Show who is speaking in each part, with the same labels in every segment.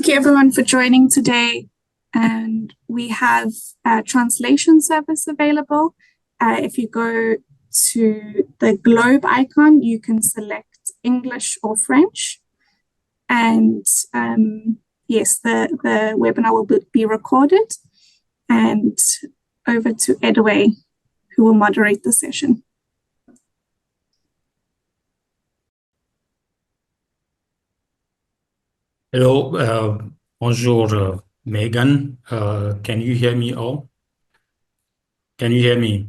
Speaker 1: Thank you everyone for joining today. And we have a translation service available. If you go to the globe icon, you can select English or French. And yes, the webinar will be recorded. And over to Edoé, who will moderate the session.
Speaker 2: Hello, bonjour, Megan. Can you hear me all? Can you hear me?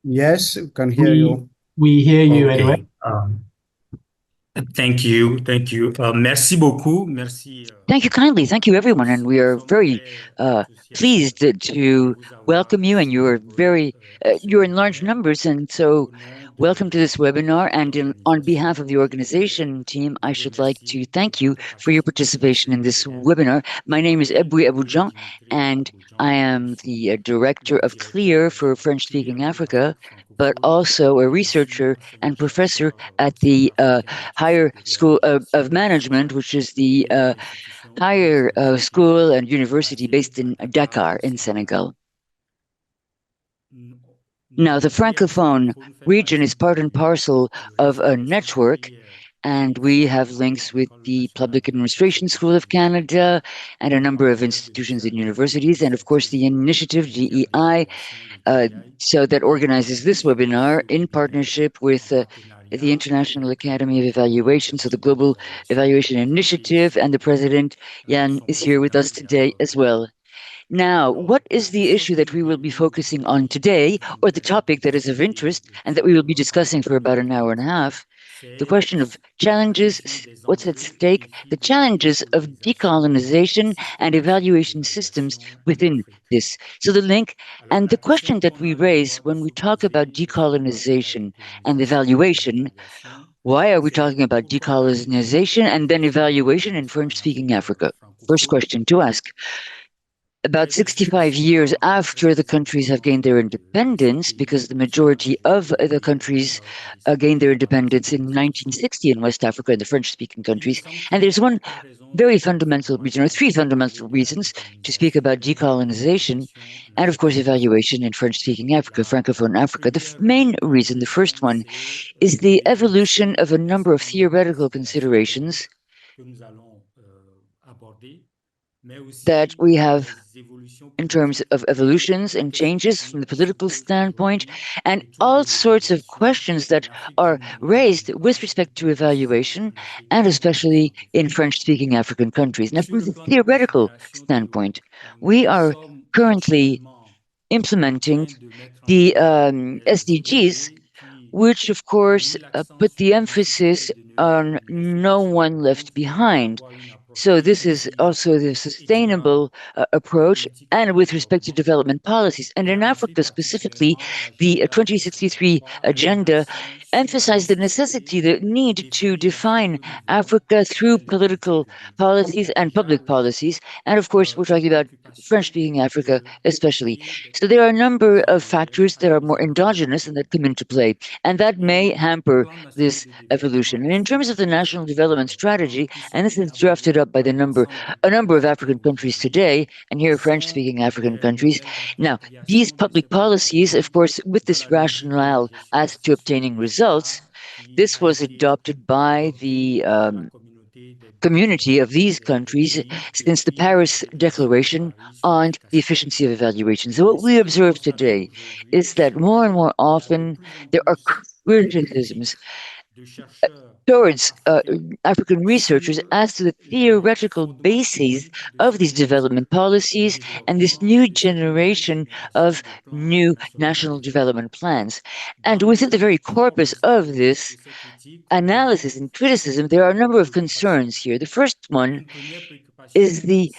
Speaker 3: Yes, we can hear you.
Speaker 4: We hear you,
Speaker 2: Okay.
Speaker 4: Edoé.
Speaker 2: Thank you. Merci beaucoup. Merci.
Speaker 5: Thank you kindly. Thank you, everyone. And we are very pleased to welcome you. And you're in large numbers. And so welcome to this webinar. And on behalf of the organization team, I should like to thank you for your participation in this webinar. My name is Edoé Agbodjan, and I am the director of CLEAR for French-speaking Africa, but also a researcher and professor at the Higher School of Management, which is the higher school and university based in Dakar in Senegal. Now, the Francophone region is part and parcel of a network, and we have links with the Public Administration School of Canada and a number of institutions and universities, and of course the initiative DEI, so that organizes this webinar in partnership with the International Academy of Evaluation, so the Global Evaluation Initiative, and the president, Jan, is here with us today as well. Now, what is the issue that we will be focusing on today, or the topic that is of interest and that we will be discussing for about an hour and a half? The question of challenges, what's at stake, the challenges of decolonization and evaluation systems within this. So the link and the question that we raise when we talk about decolonization and evaluation, why are we talking about decolonization and then evaluation in French-speaking Africa? First question to ask. About 65 years after the countries have gained their independence, because the majority of the countries gained their independence in 1960 in West Africa, in the French-speaking countries. And there's one very fundamental reason, or three fundamental reasons, to speak about decolonization and, of course, evaluation in French-speaking Africa, Francophone Africa. The main reason, the first one, is the evolution of a number of theoretical considerations that we have in terms of evolutions and changes from the political standpoint, and all sorts of questions that are raised with respect to evaluation, and especially in French-speaking African countries. Now, from the theoretical standpoint, we are currently implementing the SDGs, which, of course, put the emphasis on no one left behind. So this is also the sustainable approach, and with respect to development policies. And in Africa specifically, the 2063 agenda emphasized the necessity, the need to define Africa through political policies and public policies. And of course, we're talking about French-speaking Africa especially. So there are a number of factors that are more endogenous and that come into play, and that may hamper this evolution. And in terms of the National Development Strategy, and this is drafted up by a number of African countries today, and here French-speaking African countries. Now, these public policies, of course, with this rationale as to obtaining results, this was adopted by the community of these countries since the Paris Declaration on the efficiency of evaluation. So what we observe today is that more and more often there are criticisms towards African researchers as to the theoretical bases of these development policies and this new generation of new national development plans. And within the very corpus of this analysis and criticism, there are a number of concerns here. The first one is the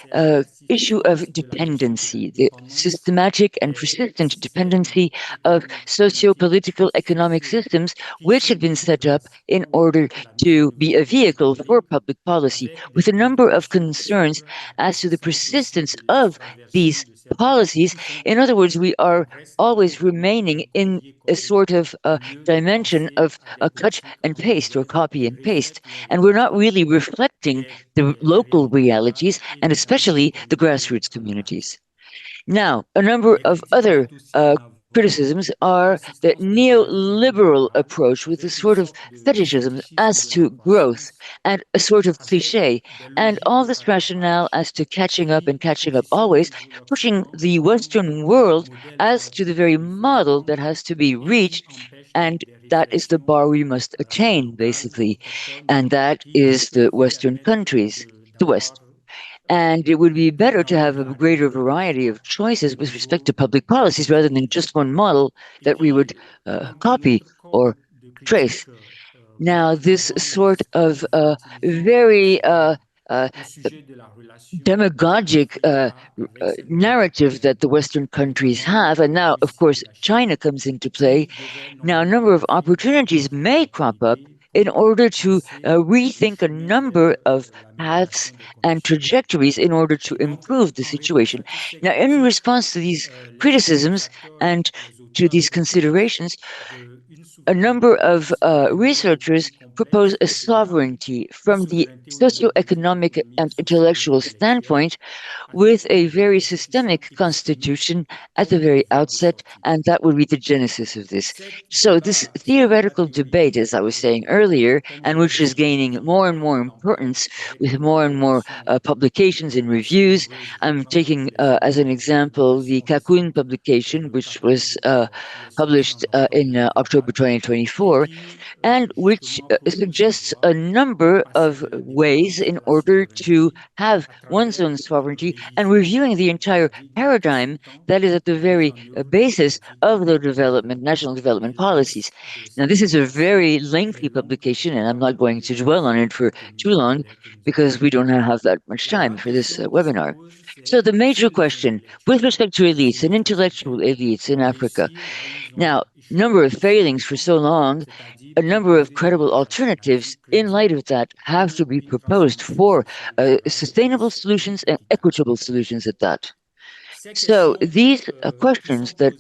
Speaker 5: issue of dependency, the systematic and persistent dependency of socio-political economic systems which had been set up in order to be a vehicle for public policy, with a number of concerns as to the persistence of these policies. In other words, we are always remaining in a sort of dimension of a cut and paste or copy and paste. And we're not really reflecting the local realities and especially the grassroots communities. Now, a number of other criticisms are the neoliberal approach with a sort of fetishism as to growth and a sort of cliche, and all this rationale as to catching up and catching up always, pushing the Western world as to the very model that has to be reached, and that is the bar we must attain, basically, and that is the Western countries, the West. And it would be better to have a greater variety of choices with respect to public policies rather than just one model that we would copy or trace. Now, this sort of very demagogic narrative that the Western countries have, and now, of course, China comes into play. Now, a number of opportunities may crop up in order to rethink a number of paths and trajectories in order to improve the situation. Now, in response to these criticisms and to these considerations, a number of researchers propose a sovereignty from the socioeconomic and intellectual standpoint with a very systemic constitution at the very outset, and that would be the genesis of this. So this theoretical debate, as I was saying earlier, and which is gaining more and more importance with more and more publications and reviews. I'm taking as an example the Kakun publication, which was published in October 2024, and which suggests a number of ways in order to have one's own sovereignty and reviewing the entire paradigm that is at the very basis of the national development policies. Now, this is a very lengthy publication, and I'm not going to dwell on it for too long because we don't have that much time for this webinar. So the major question with respect to elites and intellectual elites in Africa, now, number of failings for so long, a number of credible alternatives in light of that have to be proposed for sustainable solutions and equitable solutions at that. So these questions that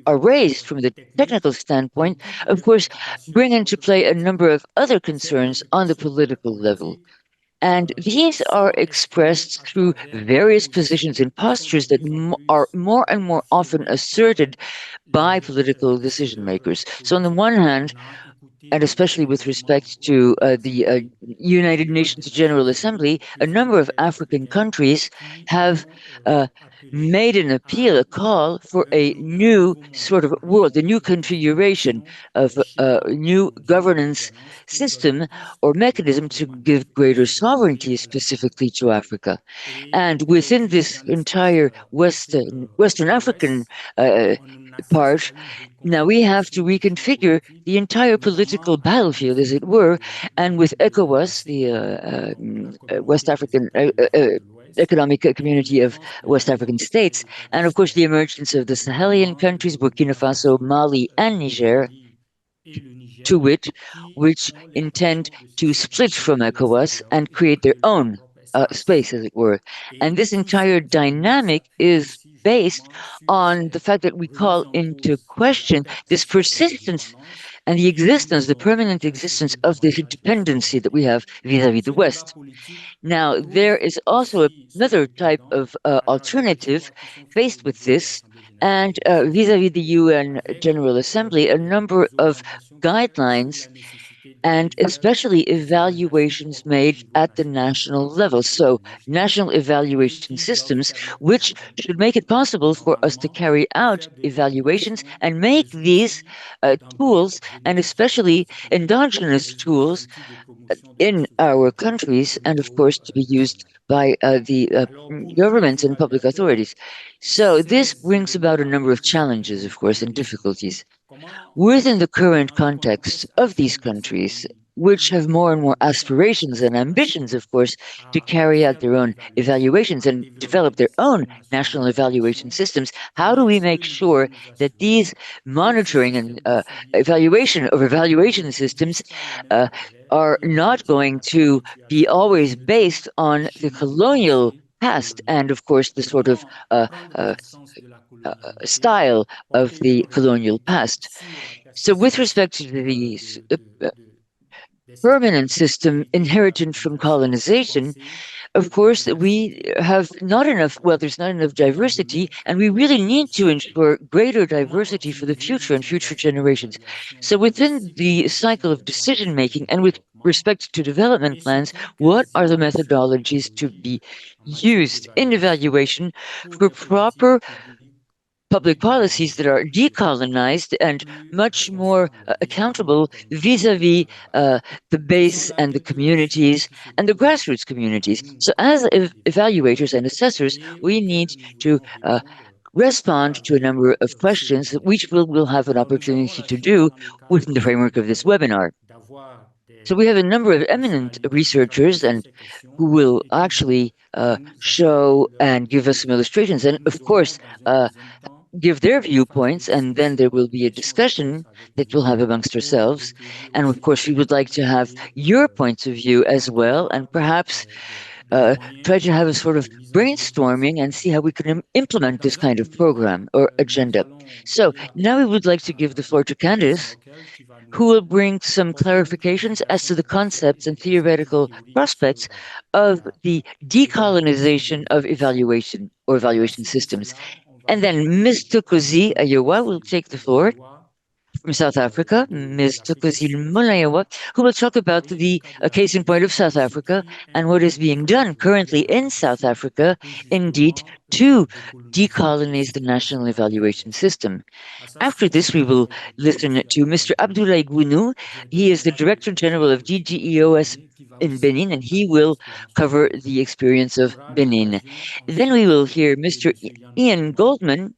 Speaker 5: are raised from the technical standpoint, of course, bring into play a number of other concerns on the political level. And these are expressed through various positions and postures that are more and more often asserted by political decision makers. So on the one hand, and especially with respect to the United Nations General Assembly, a number of African countries have made an appeal, a call for a new sort of world, a new configuration of a new governance system or mechanism to give greater sovereignty specifically to Africa. And within this entire Western African part, now we have to reconfigure the entire political battlefield, as it were, and with ECOWAS, the West African Economic Community of West African States, and of course the emergence of the Sahelian countries, Burkina Faso, Mali, and Niger, to wit, which intend to split from ECOWAS and create their own space, as it were. And this entire dynamic is based on the fact that we call into question this persistence and the existence, the permanent existence of this dependency that we have vis-à-vis the West. Now, there is also another type of alternative faced with this, and vis-à-vis the UN General Assembly, a number of guidelines and especially evaluations made at the national level. So national evaluation systems, which should make it possible for us to carry out evaluations and make these tools, and especially endogenous tools, in our countries, and of course to be used by the governments and public authorities. So this brings about a number of challenges, of course, and difficulties. Within the current context of these countries, which have more and more aspirations and ambitions, of course, to carry out their own evaluations and develop their own national evaluation systems. How do we make sure that these monitoring and evaluation systems are not going to be always based on the colonial past and, of course, the sort of style of the colonial past? So, with respect to the permanent system inherited from colonization, of course, we have not enough, well, there's not enough diversity, and we really need to ensure greater diversity for the future and future generations. So within the cycle of decision making and with respect to development plans, what are the methodologies to be used in evaluation for proper public policies that are decolonized and much more accountable vis-a-vis the base and the communities and the grassroots communities? So as evaluators and assessors, we need to respond to a number of questions, which we'll have an opportunity to do within the framework of this webinar. So we have a number of eminent researchers and who will actually show and give us some illustrations, and of course give their viewpoints, and then there will be a discussion that we'll have amongst ourselves. And of course, we would like to have your points of view as well, and perhaps try to have a sort of brainstorming and see how we can implement this kind of program or agenda. So now we would like to give the floor to Candice, who will bring some clarifications as to the concepts and theoretical prospects of the decolonization of evaluation or evaluation systems. And then Ms. Thokozile Molaiwa will take the floor from South Africa, Ms. Thokozile Molaiwa, who will talk about the case in point of South Africa and what is being done currently in South Africa, indeed, to decolonize the national evaluation system. After this, we will listen to Mr. Abdoulaye Gounou. He is the Director General of DGEOS in Benin, and he will cover the experience of Benin. Then we will hear Mr. Ian Goldman,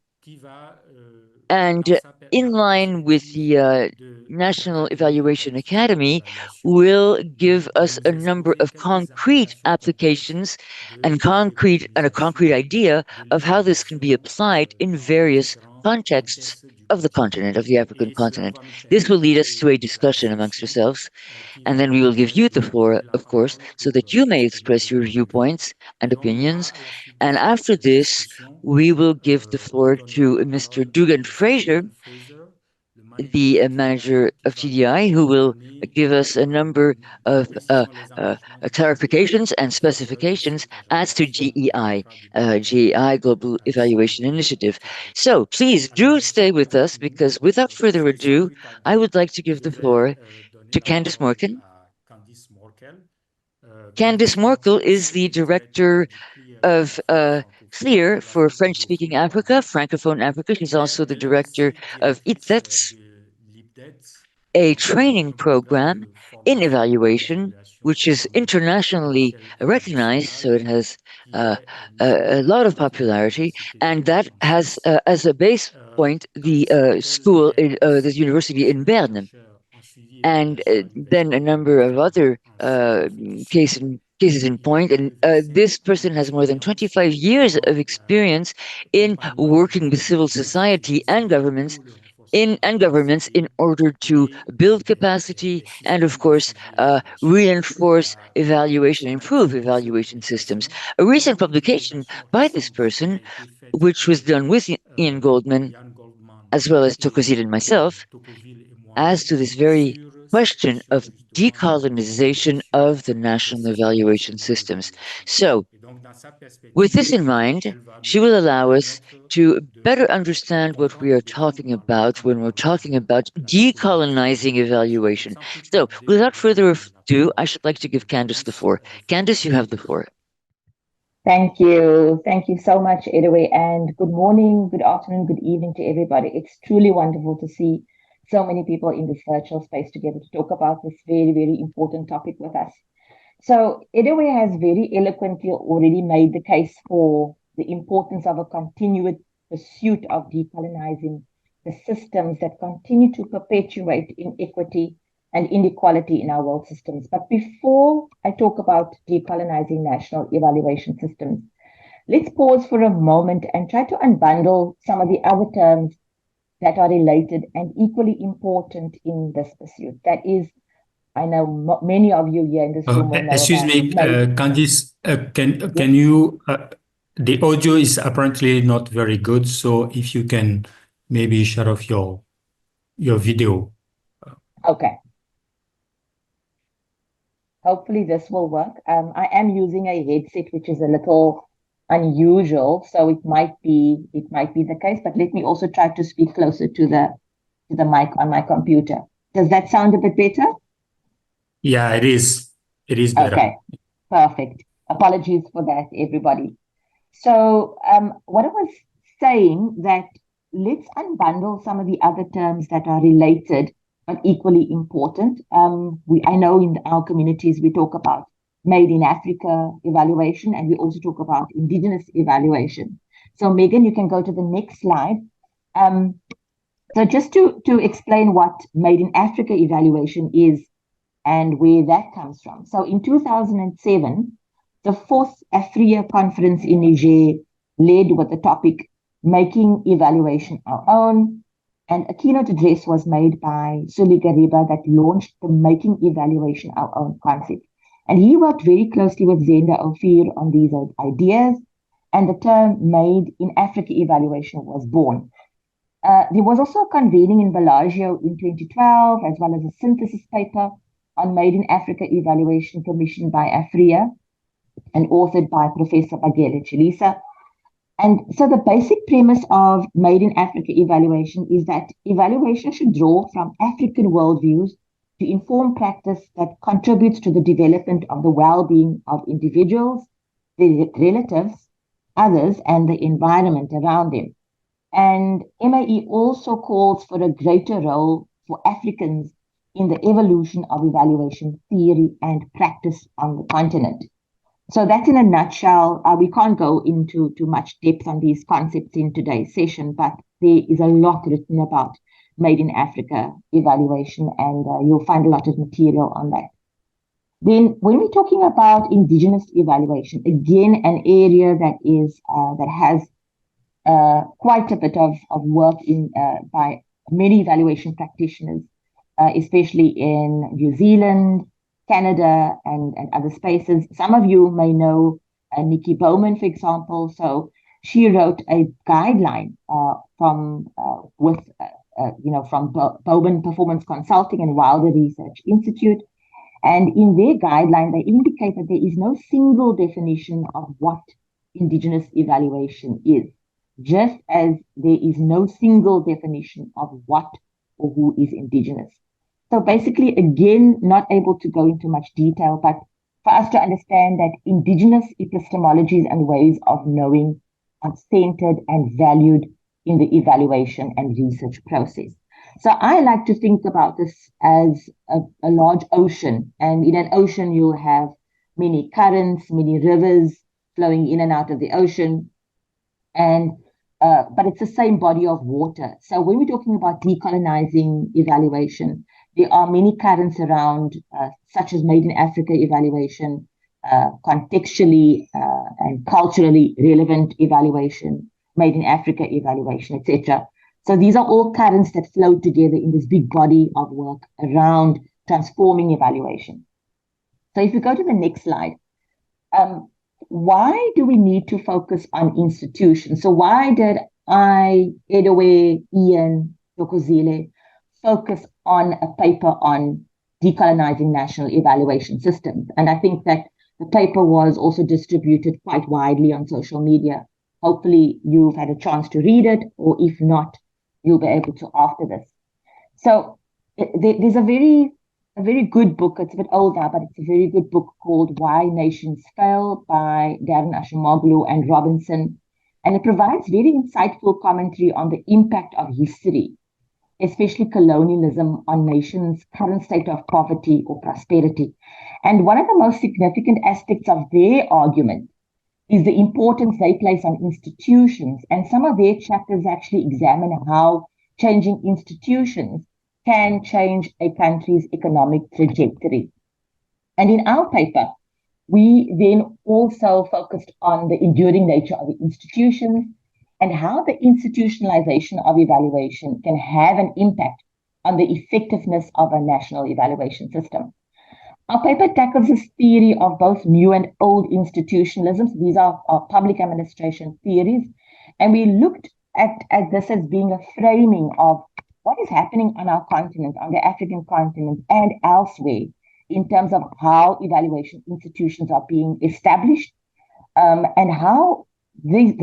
Speaker 5: and in line with the National Evaluation Academy, will give us a number of concrete applications and a concrete idea of how this can be applied in various contexts of the continent, of the African continent. This will lead us to a discussion amongst ourselves, and then we will give you the floor, of course, so that you may express your viewpoints and opinions. And after this, we will give the floor to Mr. Dugan Fraser, the manager of TDI, who will give us a number of clarifications and specifications as to GEI, Global Evaluation Initiative. So please do stay with us, because without further ado, I would like to give the floor to Candice Morkel. Candice Morkel is the director of FLIR for French-speaking Africa, Francophone Africa. She's also the director of ITETS, a training program in evaluation, which is internationally recognized, so it has a lot of popularity, and that has as a base point the this university in Bern, and then a number of other cases in point. And this person has more than 25 years of experience in working with civil society and governments in order to build capacity and, of course, reinforce evaluation, improve evaluation systems. A recent publication by this person, which was done with Ian Goldman, as well as Thokozile and myself, as to this very question of decolonization of the national evaluation systems. So, with this in mind, she will allow us to better understand what we are talking about when we're talking about decolonizing evaluation. So, without further ado, I should like to give Candice the floor. Candice, you have the floor.
Speaker 4: Thank you. Thank you so much, Edoé, and good morning, good afternoon, good evening to everybody. It's truly wonderful to see so many people in this virtual space together to talk about this very, very important topic with us. So Edoé has very eloquently already made the case for the importance of a continued pursuit of decolonizing the systems that continue to perpetuate inequity, and inequality in our world systems. But before I talk about decolonizing national evaluation systems, let's pause for a moment and try to unbundle some of the other terms that are related and equally important in this pursuit. That is, I know many of you here in this room will know
Speaker 2: excuse me, Candice, can you, the audio is apparently not very good, so if you can maybe shut off your video.
Speaker 4: Okay. Hopefully this will work. I am using a headset, which is a little unusual, so it might be the case, but let me also try to speak closer to the mic on my computer. Does that sound a bit better?
Speaker 2: Yeah, it is. It is better.
Speaker 4: Okay, perfect. Apologies for that, everybody. So what I was saying, that let's unbundle some of the other terms that are related but equally important. I know in our communities we talk about Made in Africa evaluation, and we also talk about Indigenous evaluation. So Megan, you can go to the next slide. So just to explain what Made in Africa evaluation is and where that comes from. So in 2007, the 4th AFRIA conference in Niger led with the topic, Making Evaluation Our Own. And a keynote address was made by Sully Gariba that launched the Making Evaluation Our Own concept. And he worked very closely with Zenda Ophir on these ideas, and the term Made in Africa evaluation was born. There was also a convening in Bellagio in 2012, as well as a synthesis paper on Made in Africa evaluation commissioned by AFRIA and authored by Professor Bagele Chilisa. And so the basic premise of Made in Africa evaluation is that evaluation should draw from African worldviews to inform practice that contributes to the development of the well-being of individuals, their relatives, others, and the environment around them. And MAE also calls for a greater role for Africans in the evolution of evaluation theory and practice on the continent. So that's in a nutshell. We can't go into too much depth on these concepts in today's session, but there is a lot written about Made in Africa evaluation, and you'll find a lot of material on that. Then when we're talking about Indigenous evaluation, again, an area that is that has quite a bit of work by many evaluation practitioners, especially in New Zealand, Canada, and other spaces. Some of you may know Nikki Bowman, for example. So she wrote a guideline from Bowman Performance Consulting and Wilder Research Institute. And in their guideline, they indicate that there is no single definition of what Indigenous evaluation is, just as there is no single definition of what or who is Indigenous. So basically, again, not able to go into much detail, but for us to understand that Indigenous epistemologies and ways of knowing are centered and valued in the evaluation and research process. So I like to think about this as a large ocean, and in an ocean you'll have many currents, many rivers flowing in and out of the ocean, and but it's the same body of water. So when we're talking about decolonizing evaluation, there are many currents around, such as Made in Africa evaluation, contextually and culturally relevant evaluation, Made in Africa evaluation, etc. So these are all currents that flow together in this big body of work around transforming evaluation. So if you go to the next slide, why do we need to focus on institutions? So why did I, Edoé, Ian, Thokozile focus on a paper on decolonizing national evaluation systems? And I think that the paper was also distributed quite widely on social media. Hopefully you've had a chance to read it, or if not, you'll be able to after this. So there's a very good book. It's a bit older, but it's a very good book called Why Nations Fail by Darren Ashimoglu and Robinson. And it provides very insightful commentary on the impact of history, especially colonialism, on nations' current state of poverty or prosperity. And one of the most significant aspects of their argument is the importance they place on institutions. And some of their chapters actually examine how changing institutions can change a country's economic trajectory. And in our paper, we then also focused on the enduring nature of the institutions and how the institutionalization of evaluation can have an impact on the effectiveness of a national evaluation system. Our paper tackles this theory of both new and old institutionalisms. These are our public administration theories. And we looked at this as being a framing of what is happening on our continent, on the African continent and elsewhere, in terms of how evaluation institutions are being established, and how these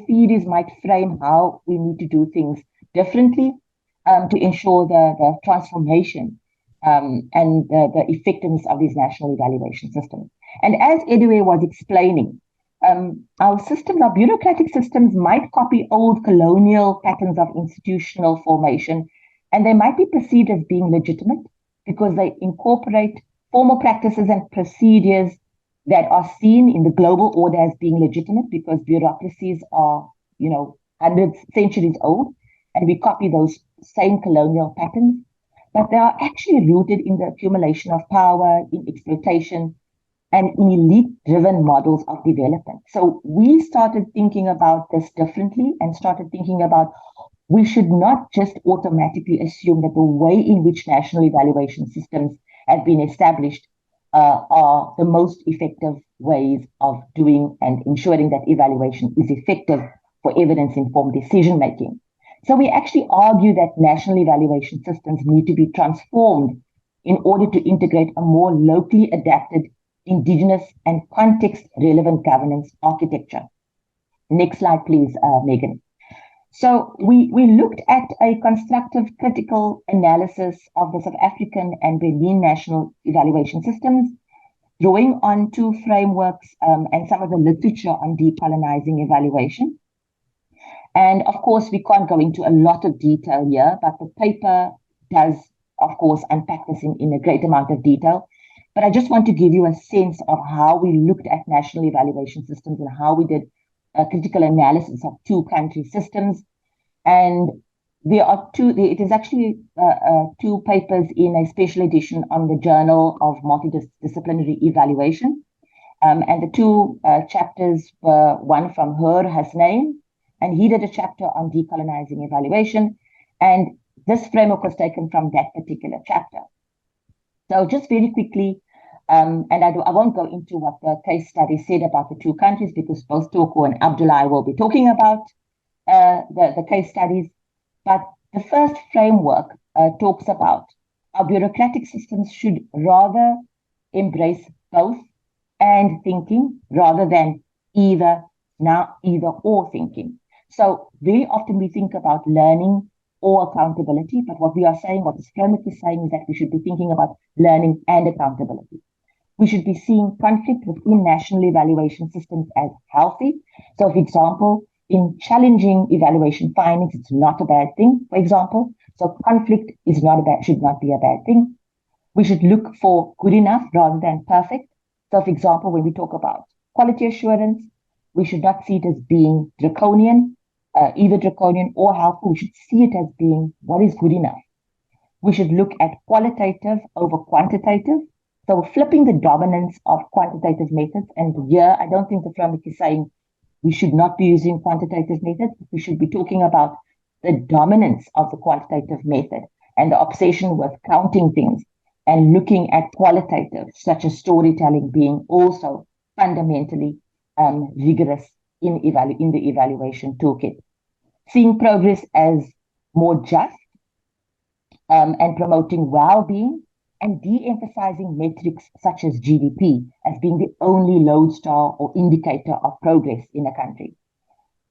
Speaker 4: theories might frame how we need to do things differently to ensure the transformation and the effectiveness of these national evaluation systems. And as Edoé was explaining, our systems, our bureaucratic systems might copy old colonial patterns of institutional formation, and they might be perceived as being legitimate because they incorporate formal practices and procedures that are seen in the global order as being legitimate because bureaucracies are, hundreds, centuries old, and we copy those same colonial patterns. But they are actually rooted in the accumulation of power, in exploitation, and in elite-driven models of development. So we started thinking about this differently and started thinking about we should not just automatically assume that the way in which national evaluation systems have been established are the most effective ways of doing and ensuring that evaluation is effective for evidence-informed decision-making. So we actually argue that national evaluation systems need to be transformed in order to integrate a more locally adapted, Indigenous and context-relevant governance architecture. Next slide, please, Megan. So we looked at a constructive critical analysis of the South African and Benin national evaluation systems, drawing on two frameworks and some of the literature on decolonizing evaluation. And of course, we can't go into a lot of detail here, but the paper does, of course, unpack this in a great amount of detail. But I just want to give you a sense of how we looked at national evaluation systems and how we did a critical analysis of two country systems. And there are it is actually two papers in a special edition on the Journal of Multidisciplinary Evaluation. And the two chapters were one from Hasnain, and he did a chapter on decolonizing evaluation. And this framework was taken from that particular chapter. So just very quickly, and I won't go into what the case study said about the two countries because both Thoko and Abdoulaye will be talking about the case studies. But the first framework talks about our bureaucratic systems should rather embrace both and thinking rather than either or thinking. So very often we think about learning or accountability, but what we are saying, what this framework is saying is that we should be thinking about learning and accountability. We should be seeing conflict within national evaluation systems as healthy. So, for example, in challenging evaluation findings, it's not a bad thing, for example. So conflict should not be a bad thing. We should look for good enough rather than perfect. So, for example, when we talk about quality assurance, we should not see it as being draconian, either draconian or helpful. We should see it as being what is good enough. We should look at qualitative over quantitative. So flipping the dominance of quantitative methods. And here, I don't think the framework is saying we should not be using quantitative methods. We should be talking about the dominance of the quantitative method and the obsession with counting things and looking at qualitative, such as storytelling, being also fundamentally rigorous in the evaluation toolkit. Seeing progress as more just and promoting well-being, and de-emphasizing metrics such as GDP as being the only lodestar or indicator of progress in a country.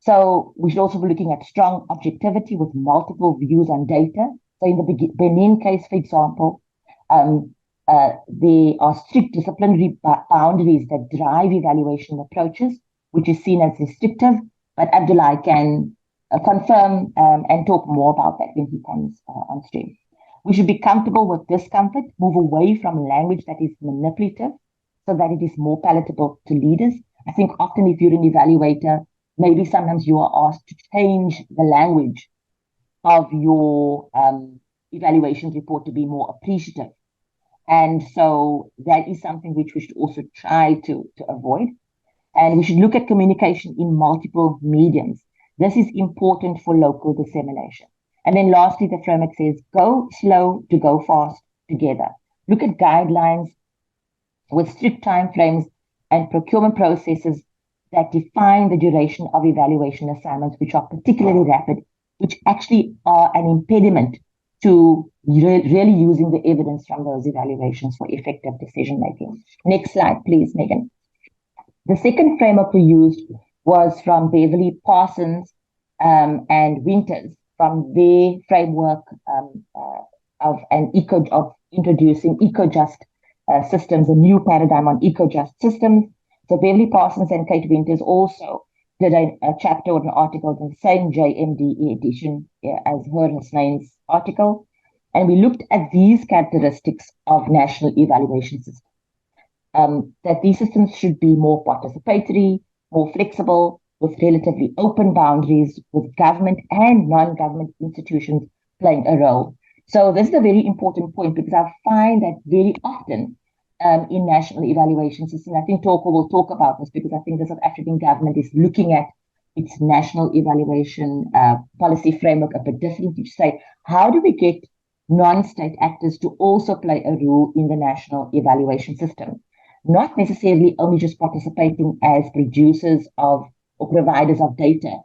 Speaker 4: So we should also be looking at strong objectivity with multiple views on data. So in the Benin case, for example, there are strict disciplinary boundaries that drive evaluation approaches, which is seen as restrictive, but Abdoulaye can confirm and talk more about that when he comes on stream. We should be comfortable with discomfort, move away from language that is manipulative so that it is more palatable to leaders. I think often if you're an evaluator, maybe sometimes you are asked to change the language of your evaluations report to be more appreciative. And so that is something which we should also try to avoid. And we should look at communication in multiple mediums. This is important for local dissemination. And then lastly, the framework says, go slow to go fast together. Look at guidelines with strict time frames and procurement processes that define the duration of evaluation assignments, which are particularly rapid, which actually are an impediment to really using the evidence from those evaluations for effective decision making. Next slide, please, Megan. The second framework we used was from Beverly, Parsons, and Winters, from their framework of introducing eco-just systems, a new paradigm on eco-just systems. So Beverly, Parsons, and Kate Winters also did a chapter or an article in the same JMDE edition as her and Snane's article. And we looked at these characteristics of national evaluation systems. That these systems should be more participatory, more flexible, with relatively open boundaries, with government and non-government institutions playing a role. So this is a very important point, because I find that very often in national evaluation systems, I think Toko will talk about this, because I think the South African government is looking at its national evaluation policy framework a bit differently, to say, how do we get non-state actors to also play a role in the national evaluation system? Not necessarily only just participating as producers of or providers of data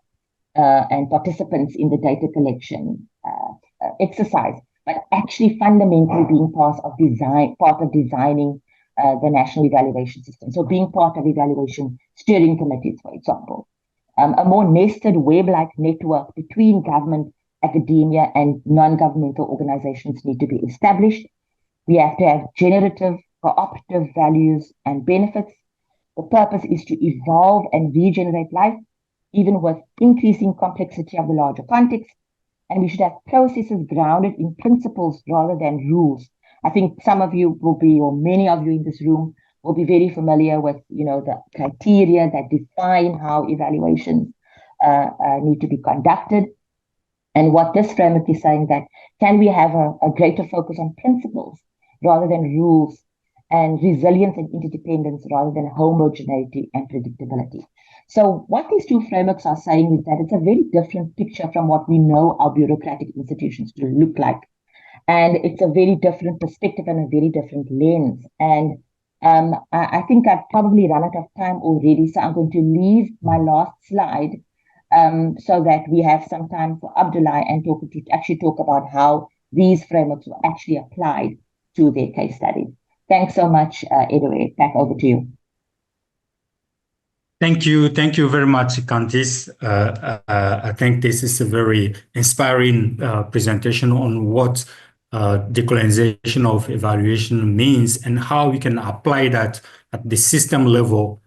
Speaker 4: and participants in the data collection exercise, but actually fundamentally being part of designing the national evaluation system. So being part of evaluation steering committees, for example. A more nested web-like network between government, academia, and non-governmental organizations need to be established. We have to have generative, cooperative values and benefits. The purpose is to evolve and regenerate life, even with increasing complexity of the larger context. And we should have processes grounded in principles rather than rules. I think some of you will be, or many of you in this room, will be very familiar with, the criteria that define how evaluations need to be conducted. And what this framework is saying, that can we have a greater focus on principles rather than rules, and resilience and interdependence rather than homogeneity and predictability. So what these two frameworks are saying is that it's a very different picture from what we know our bureaucratic institutions to look like. And it's a very different perspective and a very different lens. And I think I've probably run out of time already, so I'm going to leave my last slide so that we have some time for Abdoulaye and Toko to actually talk about how these frameworks were actually applied to their case study. Thanks so much, Edoé. Back over to you.
Speaker 2: Thank you very much, Candice. I think this is a very inspiring presentation on what decolonization of evaluation means and how we can apply that at the system level,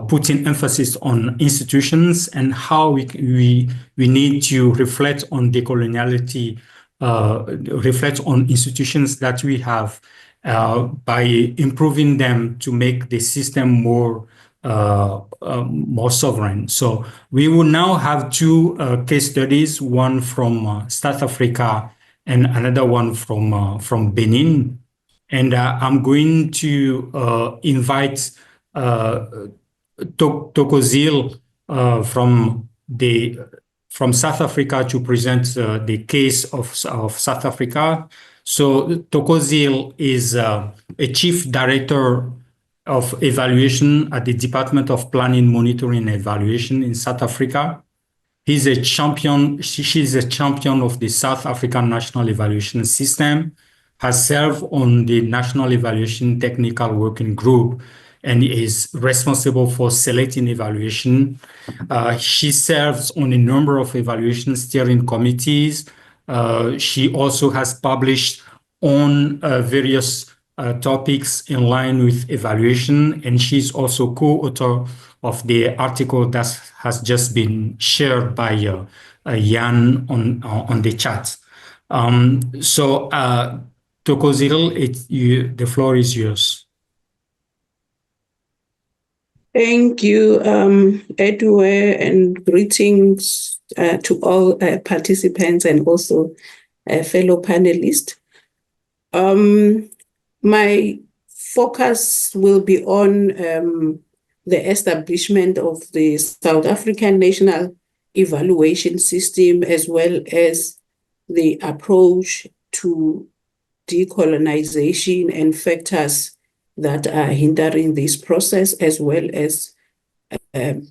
Speaker 2: putting emphasis on institutions and how we need to reflect on decoloniality, reflect on institutions that we have by improving them to make the system more sovereign. So we will now have two case studies, one from South Africa and another one from Benin. And I'm going to invite Thokozile from South Africa to present the case of South Africa. So Thokozile is a chief director of evaluation at the Department of Planning, Monitoring and Evaluation in South Africa. She's a champion of the South African National Evaluation System, has served on the National Evaluation Technical Working Group, and is responsible for selecting evaluation. She serves on a number of evaluation steering committees. She also has published on various topics in line with evaluation, and she's also co-author of the article that has just been shared by Ian on the chat. So Thokozile, the floor is yours.
Speaker 6: Thank you, Edoé, and greetings to all participants and also fellow panelists. My focus will be on the establishment of the South African National Evaluation System, as well as the approach to decolonization and factors that are hindering this process, as well as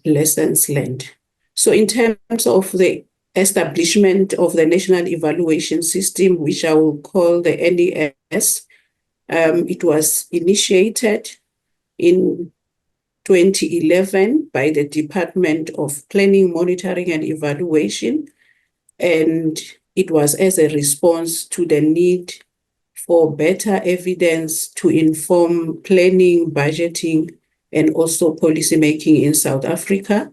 Speaker 6: lessons learned. So in terms of the establishment of the National Evaluation System, which I will call the NES, it was initiated in 2011 by the Department of Planning, Monitoring and Evaluation, and it was as a response to the need for better evidence to inform planning, budgeting, and also policymaking in South Africa.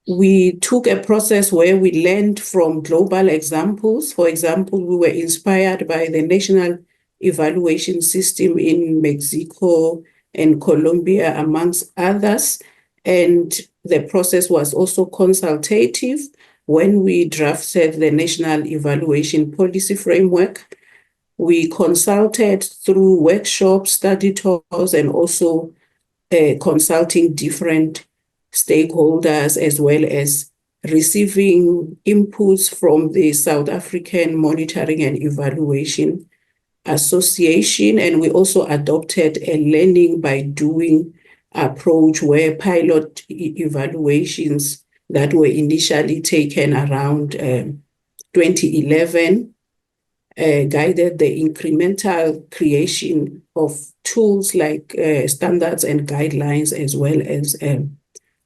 Speaker 6: We took a process where we learned from global examples. For example, we were inspired by the National Evaluation System in Mexico and Colombia, amongst others. And the process was also consultative when we drafted the National Evaluation Policy Framework. We consulted through workshops, study tours, and also consulting different stakeholders, as well as receiving inputs from the South African Monitoring and Evaluation Association. And we also adopted a learning by doing approach where pilot evaluations that were initially taken around 2011 guided the incremental creation of tools like standards and guidelines, as well as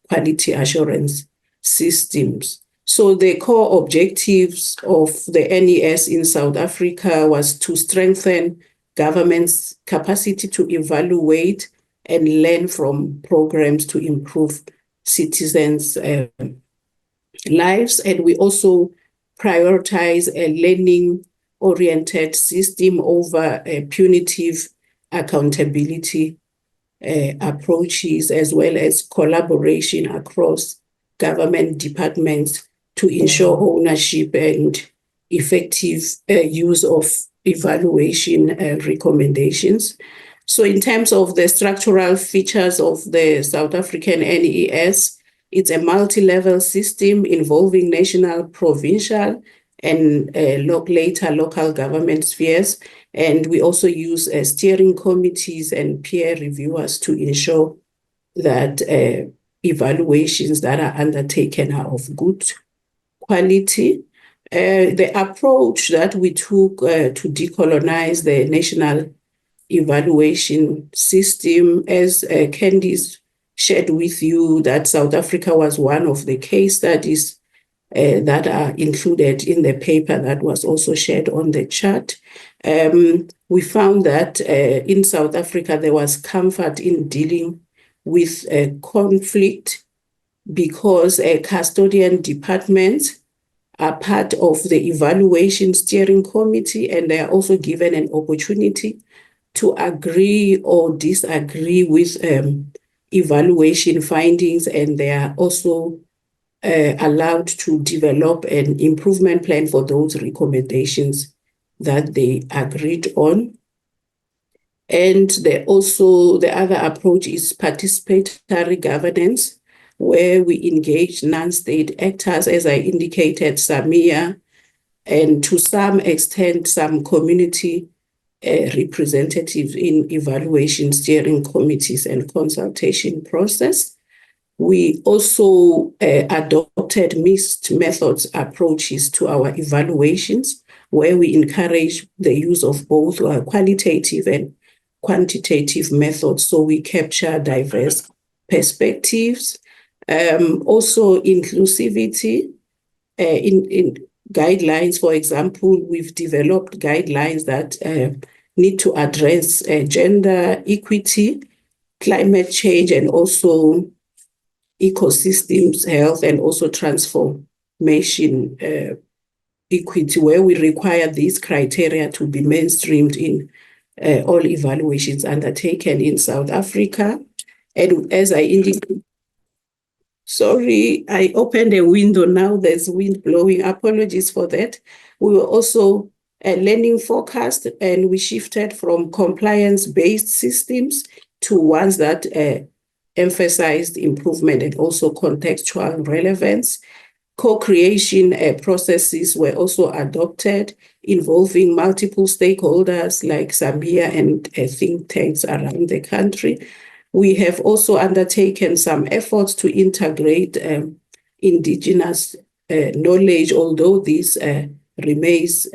Speaker 6: quality assurance systems. So the core objectives of the NES in South Africa was to strengthen government's capacity to evaluate and learn from programs to improve citizens' lives. And we also prioritize a learning-oriented system over punitive accountability approaches, as well as collaboration across government departments to ensure ownership and effective use of evaluation recommendations. So in terms of the structural features of the South African NES, it's a multi-level system involving national, provincial, and later local government spheres. And we also use steering committees and peer reviewers to ensure that evaluations that are undertaken are of good quality. The approach that we took to decolonize the national evaluation system, as Candice shared with you, that South Africa was one of the case studies that are included in the paper that was also shared on the chart. We found that in South Africa, there was comfort in dealing with conflict because custodian departments are part of the evaluation steering committee, and they are also given an opportunity to agree or disagree with evaluation findings, and they are also allowed to develop an improvement plan for those recommendations that they agreed on. And the other approach is participatory governance, where we engage non-state actors, as I indicated, SAMIA, and to some extent, some community representatives in evaluation steering committees and consultation process. We also adopted mixed methods approaches to our evaluations, where we encourage the use of both qualitative and quantitative methods, so we capture diverse perspectives. Also inclusivity in guidelines. For example, we've developed guidelines that need to address gender equity, climate change, and also ecosystems health, and also transformation equity, where we require these criteria to be mainstreamed in all evaluations undertaken in South Africa. And as I indicated, Sorry, I opened a window now. There's wind blowing. Apologies for that. We were also learning forecast, and we shifted from compliance-based systems to ones that emphasized improvement and also contextual relevance. Co-creation processes were also adopted, involving multiple stakeholders like Zambia and think tanks around the country. We have also undertaken some efforts to integrate indigenous knowledge, although this remains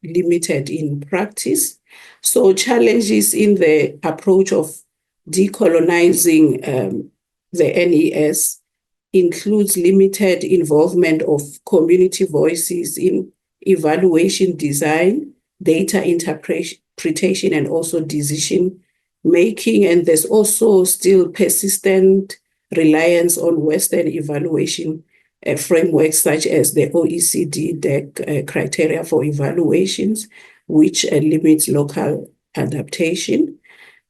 Speaker 6: limited in practice. So challenges in the approach of decolonizing the NES includes limited involvement of community voices in evaluation design, data interpretation, and also decision making. And there's also still persistent reliance on Western evaluation frameworks such as the OECD DEC criteria for evaluations, which limits local adaptation.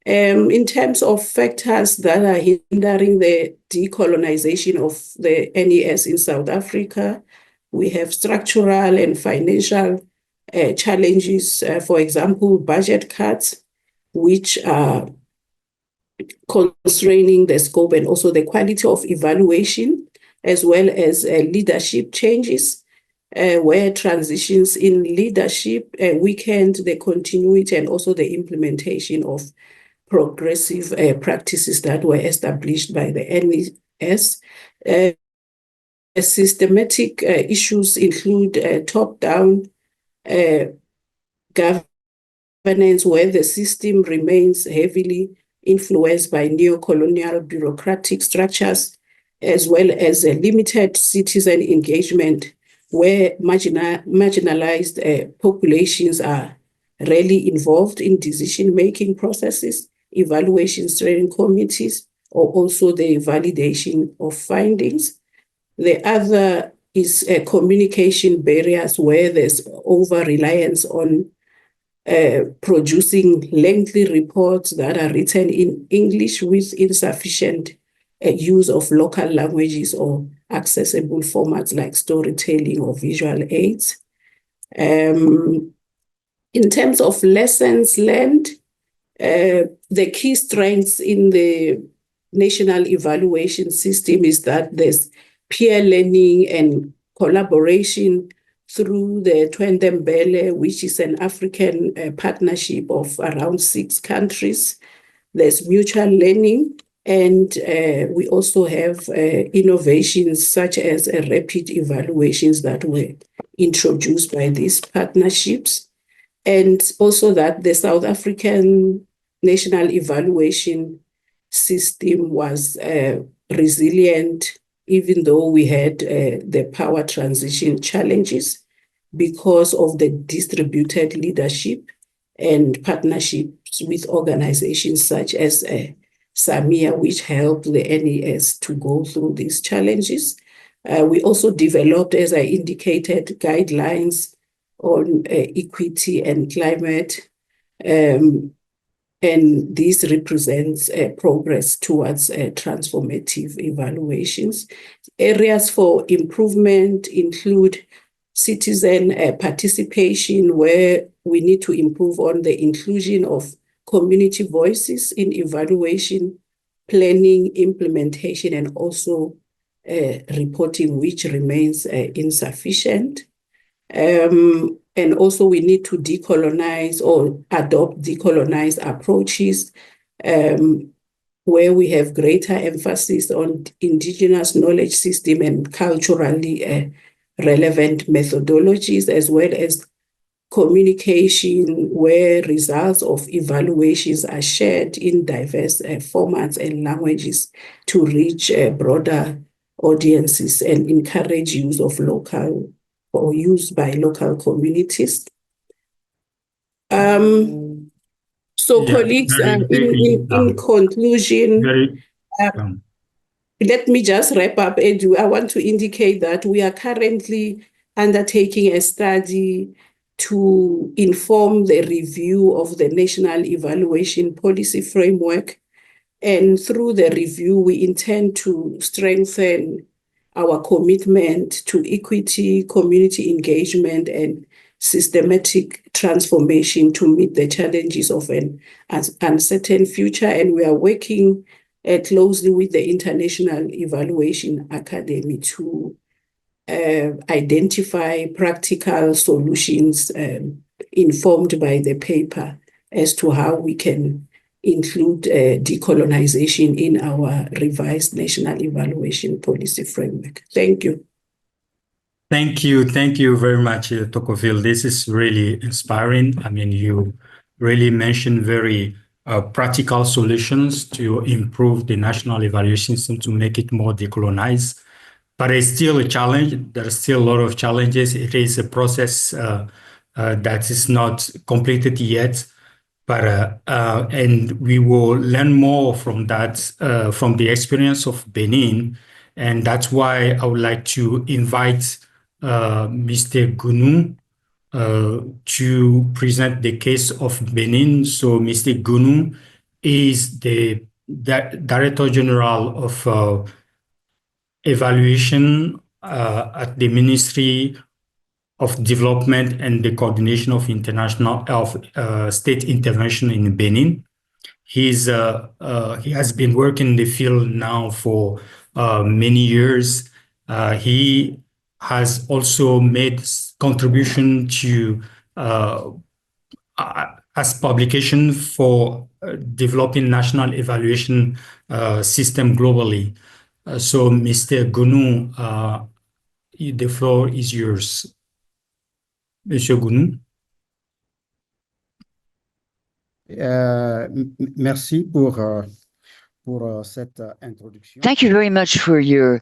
Speaker 6: In terms of factors that are hindering the decolonization of the NES in South Africa, we have structural and financial challenges, for example, budget cuts, which are constraining the scope and also the quality of evaluation, as well as leadership changes, where transitions in leadership weakened the continuity and also the implementation of progressive practices that were established by the NES. Systematic issues include top-down governance, where the system remains heavily influenced by neo-colonial bureaucratic structures, as well as limited citizen engagement, where marginalized populations are rarely involved in decision-making processes, evaluation steering committees, or also the validation of findings. The other is communication barriers, where there's over-reliance on producing lengthy reports that are written in English with insufficient use of local languages or accessible formats like storytelling or visual aids. In terms of lessons learned, the key strengths in the national evaluation system is that there's peer learning and collaboration through the Twendembele, which is an African partnership of around 6 countries. There's mutual learning, and we also have innovations such as rapid evaluations that were introduced by these partnerships. And also that the South African national evaluation system was resilient, even though we had the power transition challenges because of the distributed leadership and partnerships with organizations such as SAMIA, which helped the NES to go through these challenges. We also developed, as I indicated, guidelines on equity and climate, and this represents progress towards transformative evaluations. Areas for improvement include citizen participation, where we need to improve on the inclusion of community voices in evaluation, planning, implementation, and also reporting, which remains insufficient. And also we need to decolonize or adopt decolonized approaches, where we have greater emphasis on indigenous knowledge system and culturally relevant methodologies, as well as communication, where results of evaluations are shared in diverse formats and languages to reach broader audiences and encourage use of local or used by local communities. Colleagues, in conclusion, let me just wrap up, Edu. I want to indicate that we are currently undertaking a study to inform the review of the National Evaluation Policy Framework, And through the review, we intend to strengthen our commitment to equity, community engagement, and systematic transformation to meet the challenges of an uncertain future. And we are working closely with the International Evaluation Academy to identify practical solutions informed by the paper as to how we can include decolonization in our revised national evaluation policy framework. Thank you.
Speaker 2: Thank you. Thank you very much, Thokozile. This is really inspiring. I mean, you really mentioned very practical solutions to improve the national evaluation system to make it more decolonized. But it's still a challenge. There's still a lot of challenges. It is a process that is not completed yet. But and we will learn more from that, from the experience of Benin. And that's why I would like to invite Mr. Gounou to present the case of Benin. So Mr. Gounou is the Director General of Evaluation at the Ministry of Development and the Coordination of State Intervention in Benin. He has been working in the field now for many years. He has also made contribution to as publication for developing national evaluation system globally. So, Mr. Gounou, the floor is yours. Monsieur Gounou.
Speaker 3: Merci pour cette introduction.
Speaker 5: Thank you very much for your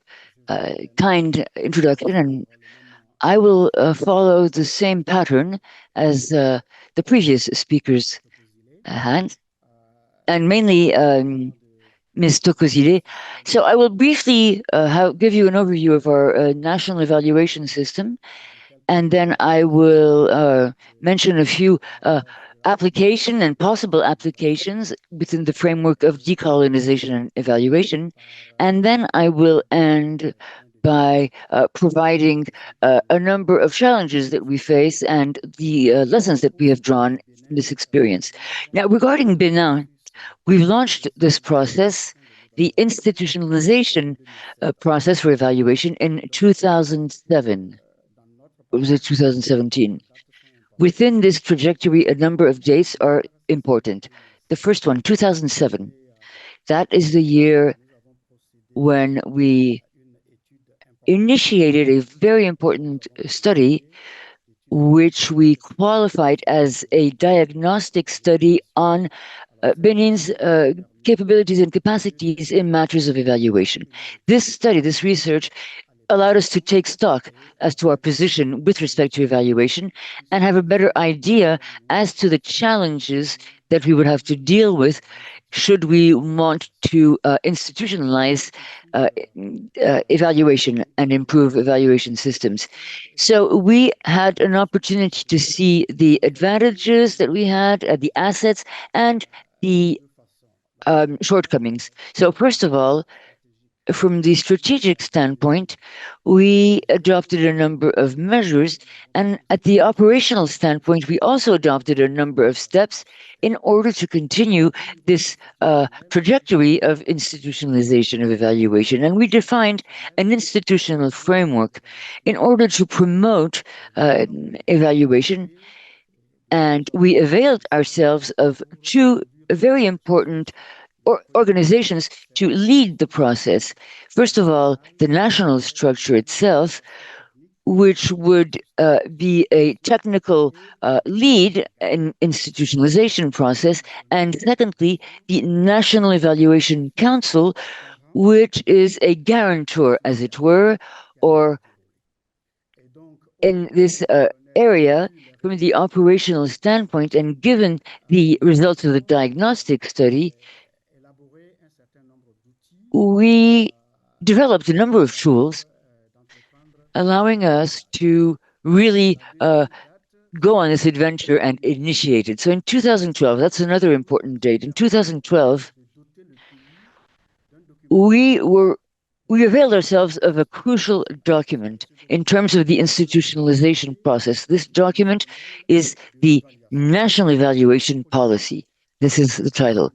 Speaker 5: kind introduction, and I will follow the same pattern as the previous speakers had, and mainly Ms. Thokozile. So I will briefly give you an overview of our national evaluation system, and then I will mention a few application and possible applications within the framework of decolonization and evaluation. And then I will end by providing a number of challenges that we face and the lessons that we have drawn from this experience. Now, regarding Benin, we've launched this process, the institutionalization process for evaluation, in 2007. Or was it 2017? Within this trajectory, a number of dates are important. The first one, 2007. That is the year when we initiated a very important study, which we qualified as a diagnostic study on Benin's capabilities and capacities in matters of evaluation. This study, this research, allowed us to take stock as to our position with respect to evaluation and have a better idea as to the challenges that we would have to deal with should we want to institutionalize evaluation and improve evaluation systems. So we had an opportunity to see the advantages that we had, the assets, and the shortcomings. So first of all, from the strategic standpoint, we adopted a number of measures, and at the operational standpoint, we also adopted a number of steps in order to continue this trajectory of institutionalization of evaluation. And we defined an institutional framework in order to promote evaluation, and we availed ourselves of two very important organizations to lead the process. First of all, the national structure itself, which would be a technical lead in institutionalization process, and secondly, the National Evaluation Council, which is a guarantor, as it were, or in this area, from the operational standpoint, and given the results of the diagnostic study, we developed a number of tools allowing us to really go on this adventure and initiate it. So in 2012, that's another important date. In 2012, we availed ourselves of a crucial document in terms of the institutionalization process. This document is the National Evaluation Policy. This is the title.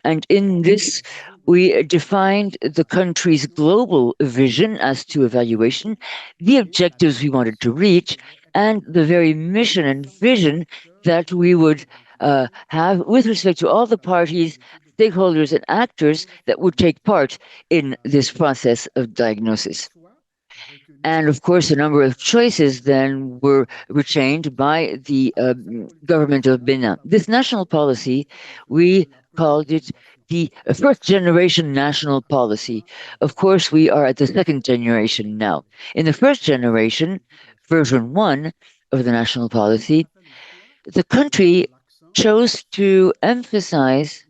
Speaker 5: And in this, we defined the country's global vision as to evaluation, the objectives we wanted to reach, and the very mission and vision that we would have with respect to all the parties, stakeholders, and actors that would take part in this process of diagnosis. And of course, a number of choices then were retained by the government of Benin. This national policy, we called it the first generation national policy. Of course, we are at the second generation now. In the first generation, version 1 of the national policy, the country chose to emphasize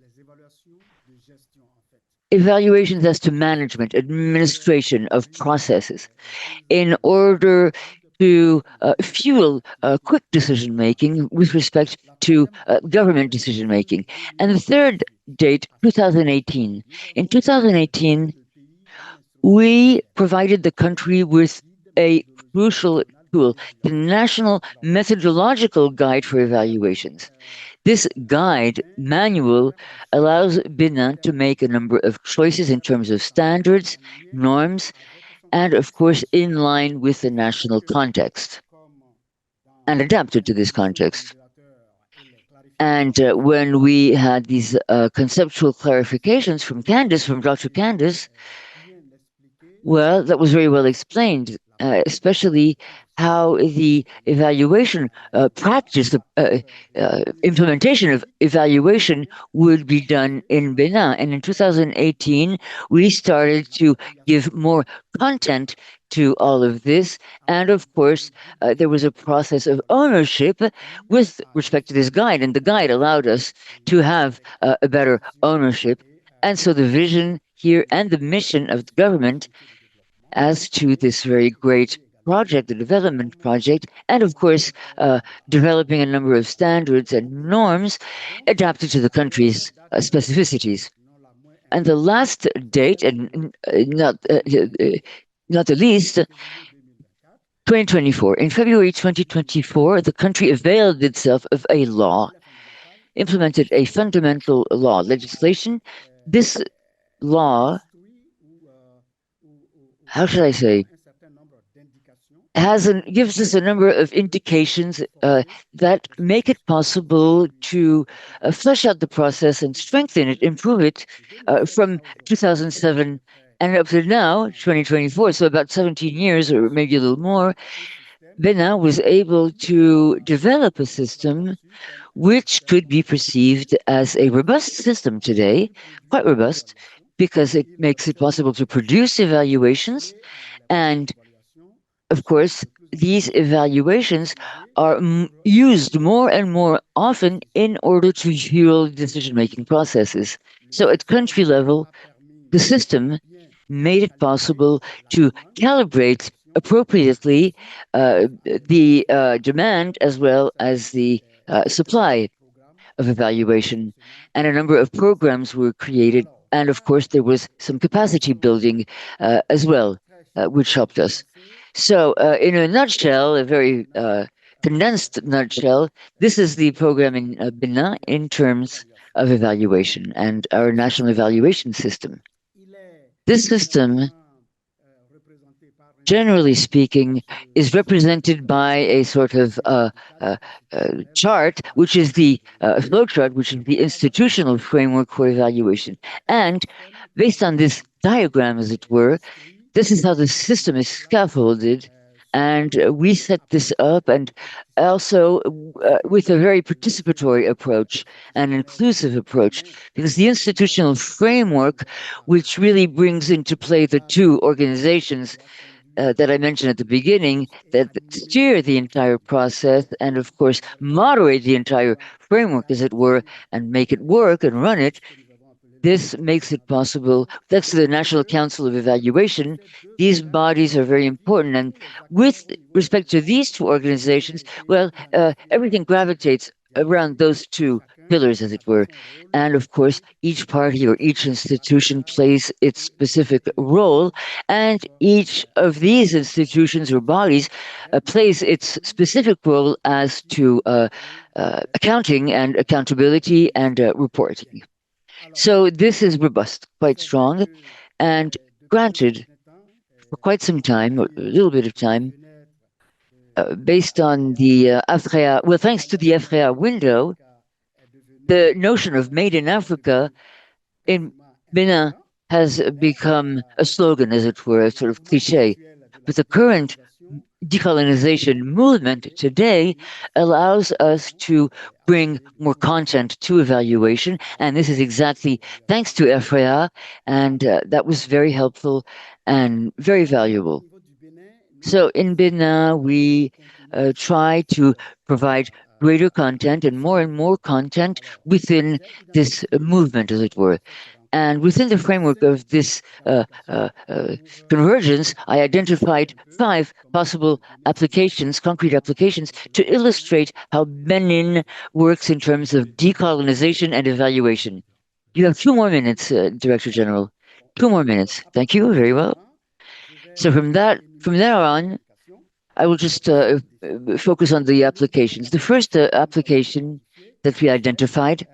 Speaker 5: evaluations as to management, administration of processes in order to fuel quick decision making with respect to government decision making. And the third date, 2018. In 2018, we provided the country with a crucial tool, the National Methodological Guide for Evaluations. This guide manual allows Benin to make a number of choices in terms of standards, norms, and of course in line with the national context and adapted to this context. And when we had these conceptual clarifications from Dr. Candice, well, that was very well explained, especially how the evaluation practice, the implementation of evaluation would be done in Benin. And in 2018, we started to give more content to all of this. And of course, there was a process of ownership with respect to this guide. And the guide allowed us to have a better ownership. And so the vision here and the mission of the government as to this very great project, the development project, and of course, developing a number of standards and norms adapted to the country's specificities. And the last date, and not the least, 2024. In February 2024, the country availed itself of a law, implemented a fundamental law legislation. This law, how should I say, gives us a number of indications that make it possible to flesh out the process and strengthen it, improve it from 2007 and up to now, 2024, so about 17 years or maybe a little more. Benin was able to develop a system which could be perceived as a robust system today, quite robust, because it makes it possible to produce evaluations. And of course, these evaluations are used more and more often in order to fuel decision-making processes. So at country level, the system made it possible to calibrate appropriately the demand as well as the supply of evaluation. And a number of programs were created. And of course, there was some capacity building as well, which helped us. So in a nutshell, a very condensed nutshell, this is the program in Benin in terms of evaluation and our national evaluation system. This system, generally speaking, is represented by a sort of chart, which is the flow chart, which is the institutional framework for evaluation. And based on this diagram, as it were, this is how the system is scaffolded. And we set this up, and also with a very participatory approach, an inclusive approach, because the institutional framework, which really brings into play the two organizations that I mentioned at the beginning, that steer the entire process and, of course, moderate the entire framework, as it were, and make it work and run it. This makes it possible. Thanks to the National Council of Evaluation, these bodies are very important. And with respect to these two organizations, well, everything gravitates around those two pillars, as it were. And of course, each party or each institution plays its specific role, and each of these institutions or bodies plays its specific role as to accounting and accountability and reporting. So this is robust, quite strong, and granted, for quite some time, a little bit of time, based on the Africa, well, thanks to the Africa window, the notion of made in Africa in Benin has become a slogan, as it were, a sort of cliche. But the current decolonization movement today allows us to bring more content to evaluation. And this is exactly thanks to Ephrea, and that was very helpful and very valuable. So in Benin, we try to provide greater content and more content within this movement, as it were. And within the framework of this convergence, I identified 5 possible applications, concrete applications, to illustrate how Benin works in terms of decolonization and evaluation. You have 2 more minutes, Director General. 2 more minutes. Thank you. Very well. So from there on, I will just focus on the applications. The first application that we identified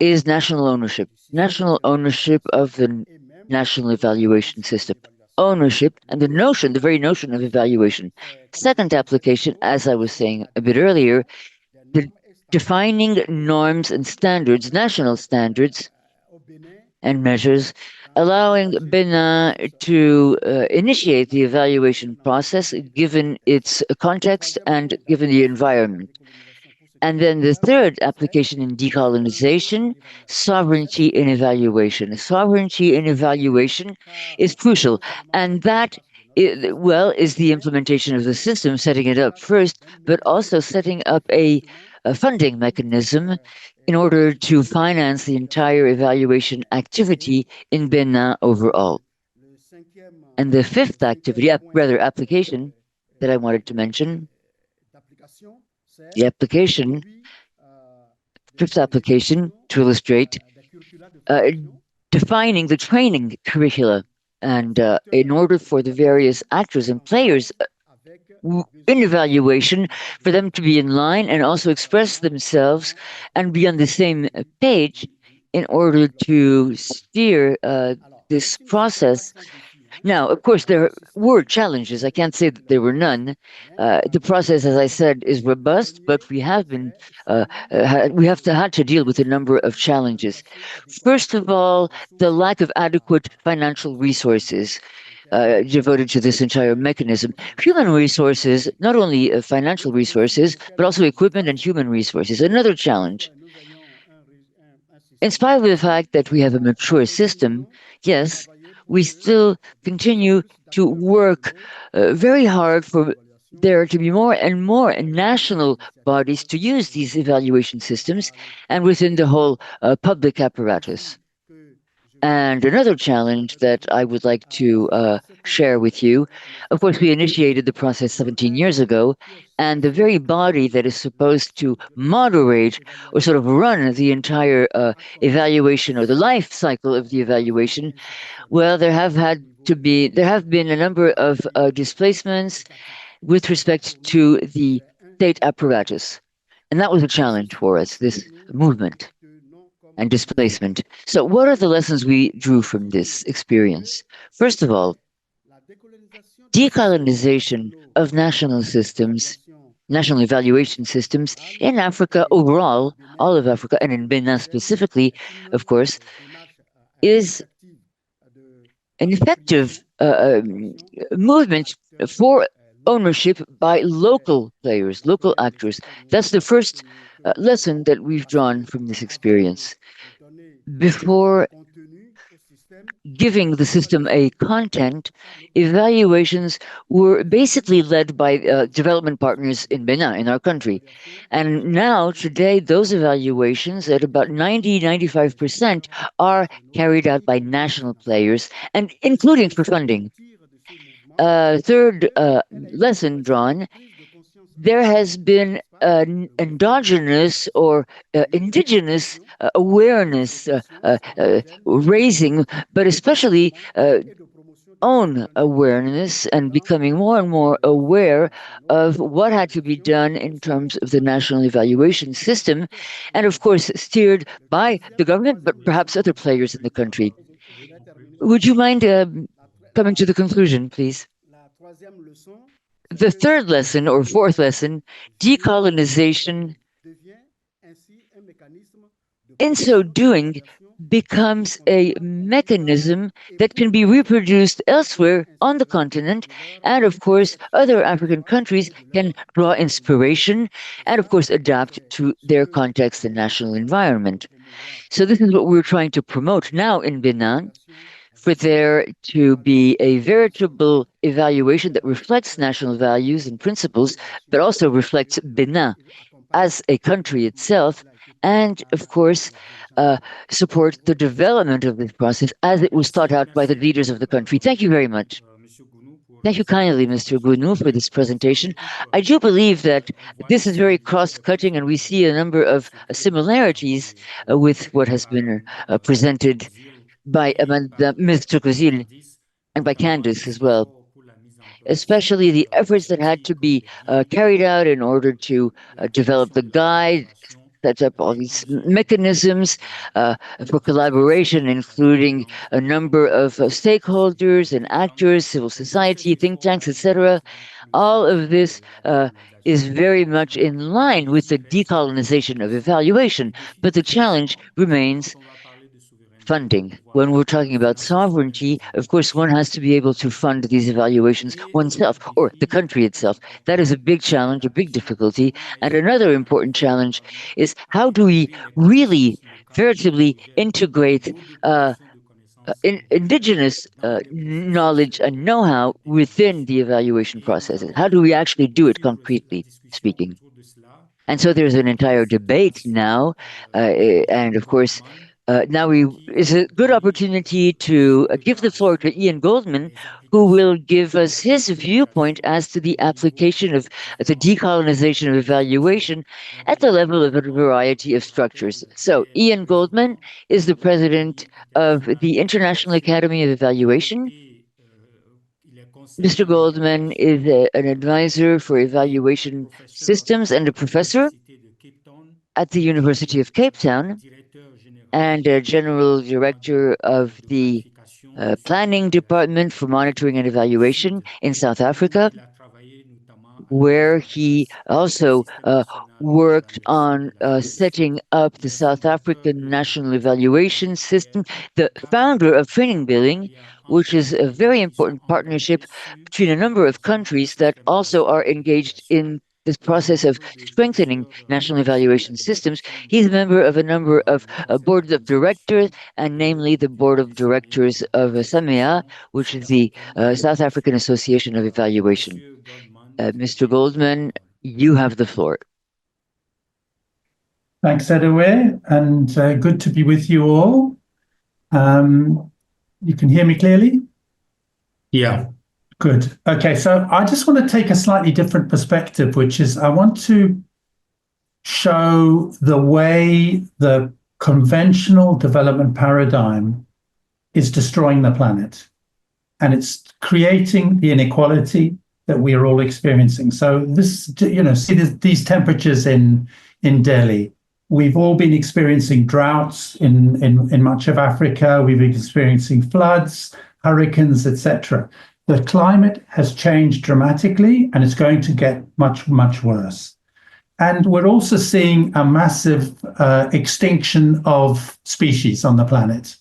Speaker 5: is national ownership of the national evaluation system. Ownership and the very notion of evaluation. Second application, as I was saying a bit earlier, the defining norms and standards, national standards and measures, allowing Benin to initiate the evaluation process given its context and given the environment. And then the third application in decolonization, sovereignty in evaluation. Sovereignty in evaluation is crucial, and that is the implementation of the system, setting it up first, but also setting up a funding mechanism in order to finance the entire evaluation activity in Benin overall. And the fifth application that I wanted to mention, the fifth application to illustrate defining the training curricula, and in order for the various actors and players in evaluation, for them to be in line and also express themselves and be on the same page in order to steer this process. Now, of course, there were challenges. I can't say that there were none. The process, as I said, is robust, but we have had to deal with a number of challenges. First of all, the lack of adequate financial resources devoted to this entire mechanism. Human resources, not only financial resources, but also equipment and human resources. Another challenge. In spite of the fact that we have a mature system, yes, we still continue to work very hard for there to be more and more national bodies to use these evaluation systems and within the whole public apparatus. And another challenge that I would like to share with you, of course, we initiated the process 17 years ago, and the very body that is supposed to moderate or sort of run the entire evaluation or the life cycle of the evaluation, well, there have been a number of displacements with respect to the state apparatus. And that was a challenge for us, this movement and displacement. So what are the lessons we drew from this experience? First of all, decolonization of national systems, national evaluation systems in Africa overall, all of Africa, and in Benin specifically, of course, is an effective movement for ownership by local players, local actors. That's the first lesson that we've drawn from this experience. Before giving the system a content, evaluations were basically led by development partners in Benin, in our country. And now, today, those evaluations at about 95% are carried out by national players, and including for funding. Third lesson drawn, there has been an endogenous or indigenous awareness raising, but especially own awareness and becoming more and more aware of what had to be done in terms of the national evaluation system, and of course steered by the government, but perhaps other players in the country. Would you mind coming to the conclusion, please? The third lesson or fourth lesson, decolonization, in so doing, becomes a mechanism that can be reproduced elsewhere on the continent. And of course, other African countries can draw inspiration and, of course, adapt to their context and national environment. So this is what we're trying to promote now in Benin, for there to be a veritable evaluation that reflects national values and principles, but also reflects Benin as a country itself, and of course, support the development of this process as it was thought out by the leaders of the country. Thank you very much. Thank you kindly, Mr. Gounou, for this presentation. I do believe that this is very cross-cutting, and we see a number of similarities with what has been presented by Ms. Thokozile and by Candice as well, especially the efforts that had to be carried out in order to develop the guide, set up all these mechanisms for collaboration, including a number of stakeholders and actors, civil society, think tanks, etc. All of this is very much in line with the decolonization of evaluation, but the challenge remains funding. When we're talking about sovereignty, of course, one has to be able to fund these evaluations oneself or the country itself. That is a big challenge, a big difficulty. And another important challenge is how do we really veritably integrate indigenous knowledge and know-how within the evaluation processes? How do we actually do it concretely speaking? And so there's an entire debate now, and of course, now is a good opportunity to give the floor to Ian Goldman, who will give us his viewpoint as to the application of the decolonization of evaluation at the level of a variety of structures. So Ian Goldman is the president of the International Academy of Evaluation. Mr. Goldman is an advisor for evaluation systems and a professor at the University of Cape Town, and a general director of the planning department for monitoring and evaluation in South Africa, where he also worked on setting up the South African National Evaluation System, the founder of Training Billing, which is a very important partnership between a number of countries that also are engaged in this process of strengthening national evaluation systems. He's a member of a number of boards of directors, and namely the board of directors of SAMEA, which is the South African Association of Evaluation. Mr. Goldman, you have the floor.
Speaker 7: Thanks, Edoé, and good to be with you all. You can hear me clearly?
Speaker 2: Yeah.
Speaker 7: Good. Okay, so I just want to take a slightly different perspective, which is I want to show the way the conventional development paradigm is destroying the planet, and it's creating the inequality that we are all experiencing. So this, see these temperatures in Delhi. We've all been experiencing droughts in much of Africa. We've been experiencing floods, hurricanes, etc. The climate has changed dramatically, and it's going to get much, much worse. And we're also seeing a massive extinction of species on the planet.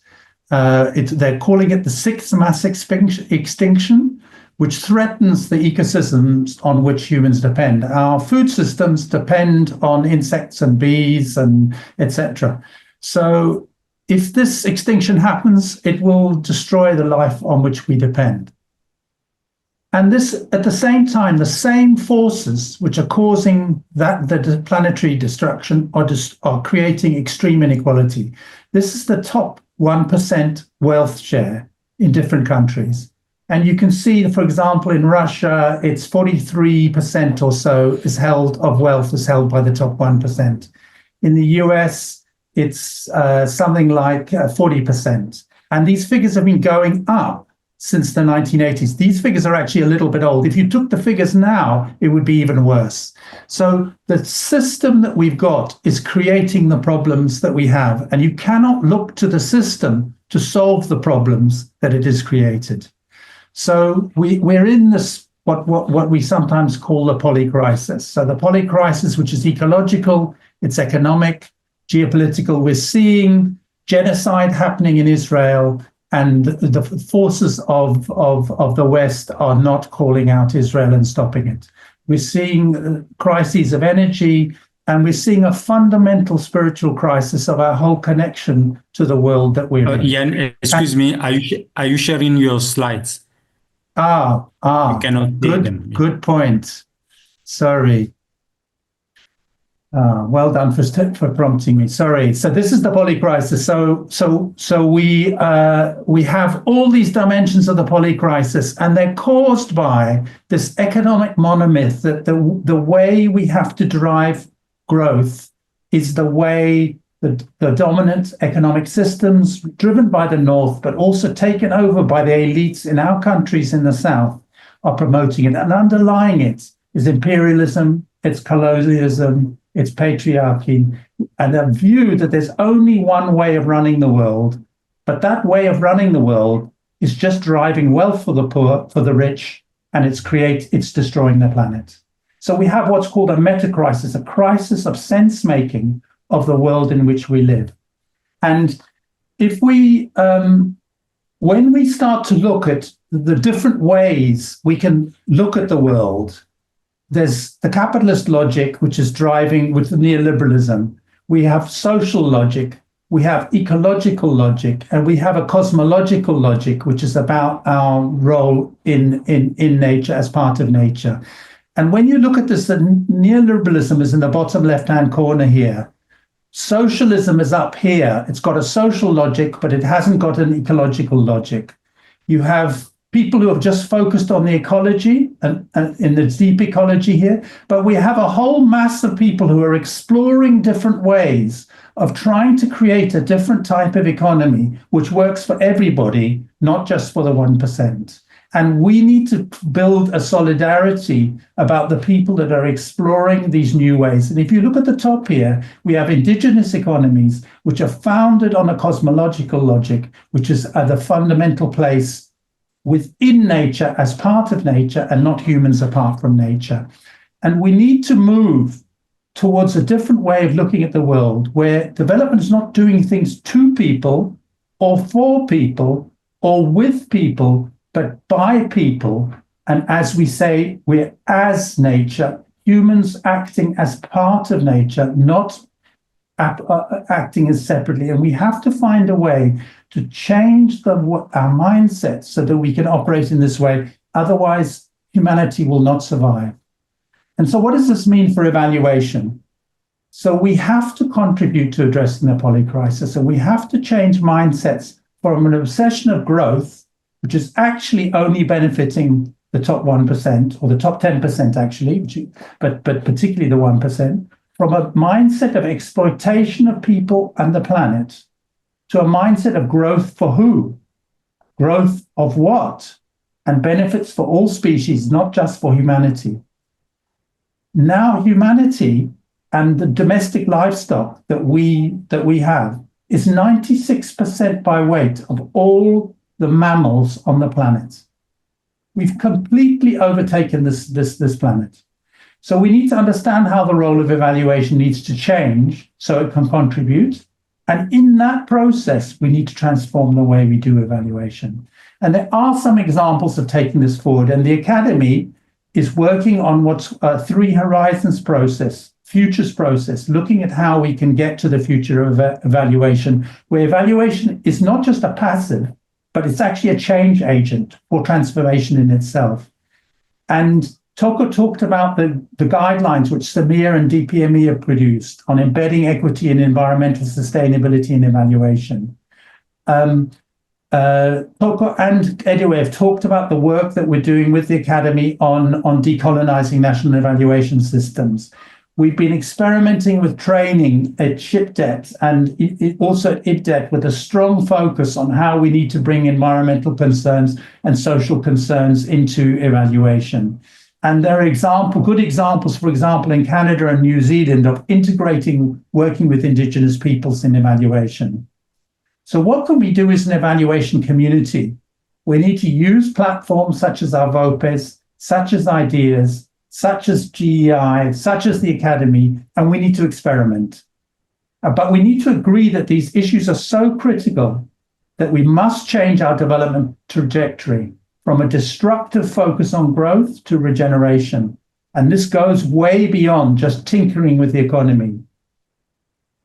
Speaker 7: They're calling it the sixth mass extinction, which threatens the ecosystems on which humans depend. Our food systems depend on insects and bees and etc. So if this extinction happens, it will destroy the life on which we depend. And this, at the same time, the same forces which are causing the planetary destruction are creating extreme inequality. This is the top 1% wealth share in different countries. And you can see, for example, in Russia, it's 43% or so of wealth is held by the top 1%. In the US, it's something like 40%. And these figures have been going up since the 1980s. These figures are actually a little bit old. If you took the figures now, it would be even worse. So the system that we've got is creating the problems that we have. And you cannot look to the system to solve the problems that it has created. So we're in this, what we sometimes call the polycrisis. So the polycrisis, which is ecological, it's economic, geopolitical. We're seeing genocide happening in Israel, and the forces of the West are not calling out Israel and stopping it. We're seeing crises of energy, and we're seeing a fundamental spiritual crisis of our whole connection to the world that we're in.
Speaker 2: Ian, excuse me, are you sharing your slides?
Speaker 7: You
Speaker 2: cannot take them.
Speaker 7: Good point. Sorry. Well done for prompting me. Sorry. So this is the polycrisis. So we have all these dimensions of the polycrisis, and they're caused by this economic monomyth that the way we have to drive growth is the way the dominant economic systems driven by the North, but also taken over by the elites in our countries in the South, are promoting it. And underlying it is imperialism, it's colonialism, it's patriarchy, and a view that there's only one way of running the world, but that way of running the world is just driving wealth for the poor, for the rich, and it's destroying the planet. So we have what's called a meta-crisis, a crisis of sense-making of the world in which we live. And if we, when we start to look at the different ways we can look at the world, there's the capitalist logic, which is driving with the neoliberalism. We have social logic, we have ecological logic, and we have a cosmological logic, which is about our role in nature as part of nature. And when you look at this, the neoliberalism is in the bottom left-hand corner here. Socialism is up here. It's got a social logic, but it hasn't got an ecological logic. You have people who have just focused on the ecology and in the deep ecology here, but we have a whole mass of people who are exploring different ways of trying to create a different type of economy which works for everybody, not just for the 1%. And we need to build a solidarity about the people that are exploring these new ways. And if you look at the top here, we have indigenous economies, which are founded on a cosmological logic, which is the fundamental place within nature as part of nature and not humans apart from nature. And we need to move towards a different way of looking at the world, where development is not doing things to people or for people or with people, but by people. And as we say, we're as nature, humans acting as part of nature, not acting as separately. And we have to find a way to change our mindset so that we can operate in this way. Otherwise, humanity will not survive. And so what does this mean for evaluation? So we have to contribute to addressing the polycrisis, and we have to change mindsets from an obsession of growth, which is actually only benefiting the top 1% or the top 10% actually, but particularly the 1%, from a mindset of exploitation of people and the planet to a mindset of growth for who? Growth of what? And benefits for all species, not just for humanity. Now humanity and the domestic livestock that we have is 96% by weight of all the mammals on the planet. We've completely overtaken this planet. So we need to understand how the role of evaluation needs to change so it can contribute. And in that process, we need to transform the way we do evaluation. And there are some examples of taking this forward. And the Academy is working on what's a 3 horizons process, futures process, looking at how we can get to the future of evaluation, where evaluation is not just a passive, but it's actually a change agent for transformation in itself. And Toko talked about the guidelines which Samir and DPME have produced on embedding equity and environmental sustainability in evaluation. Toko and Edoé have talked about the work that we're doing with the Academy on decolonizing national evaluation systems. We've been experimenting with training at SHIPDET and also at IDDET with a strong focus on how we need to bring environmental concerns and social concerns into evaluation. And there are good examples, for example, in Canada and New Zealand of integrating working with Indigenous peoples in evaluation. So what can we do as an evaluation community? We need to use platforms such as our VOPES, such as IDEAS, such as GEI, such as the Academy, and we need to experiment. But we need to agree that these issues are so critical that we must change our development trajectory from a destructive focus on growth to regeneration. And this goes way beyond just tinkering with the economy.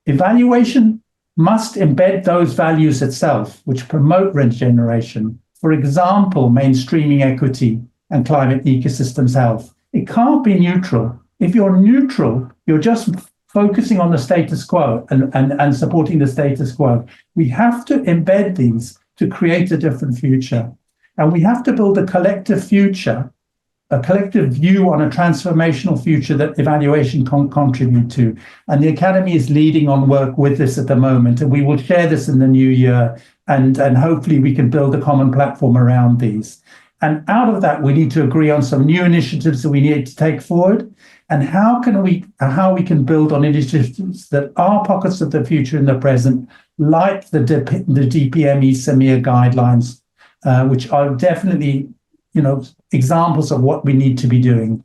Speaker 7: Evaluation must embed those values itself, which promote regeneration. For example, mainstreaming equity and climate ecosystems health. It can't be neutral. If you're neutral, you're just focusing on the status quo and supporting the status quo. We have to embed these to create a different future. And we have to build a collective future, a collective view on a transformational future that evaluation can contribute to. And the Academy is leading on work with this at the moment, and we will share this in the new year, and hopefully we can build a common platform around these. And out of that, we need to agree on some new initiatives that we need to take forward, and how we can build on initiatives that are pockets of the future in the present, like the DPME Samir guidelines, which are definitely, examples of what we need to be doing.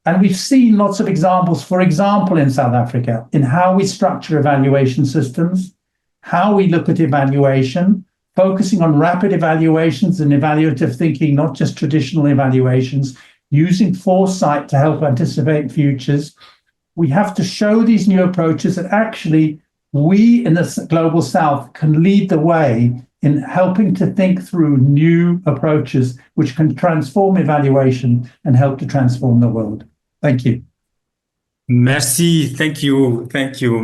Speaker 7: And we've seen lots of examples, for example, in South Africa, in how we structure evaluation systems, how we look at evaluation, focusing on rapid evaluations and evaluative thinking, not just traditional evaluations, using foresight to help anticipate futures. We have to show these new approaches that actually we in the Global South can lead the way in helping to think through new approaches which can transform evaluation and help to transform the world. Thank you.
Speaker 2: Merci. Thank you.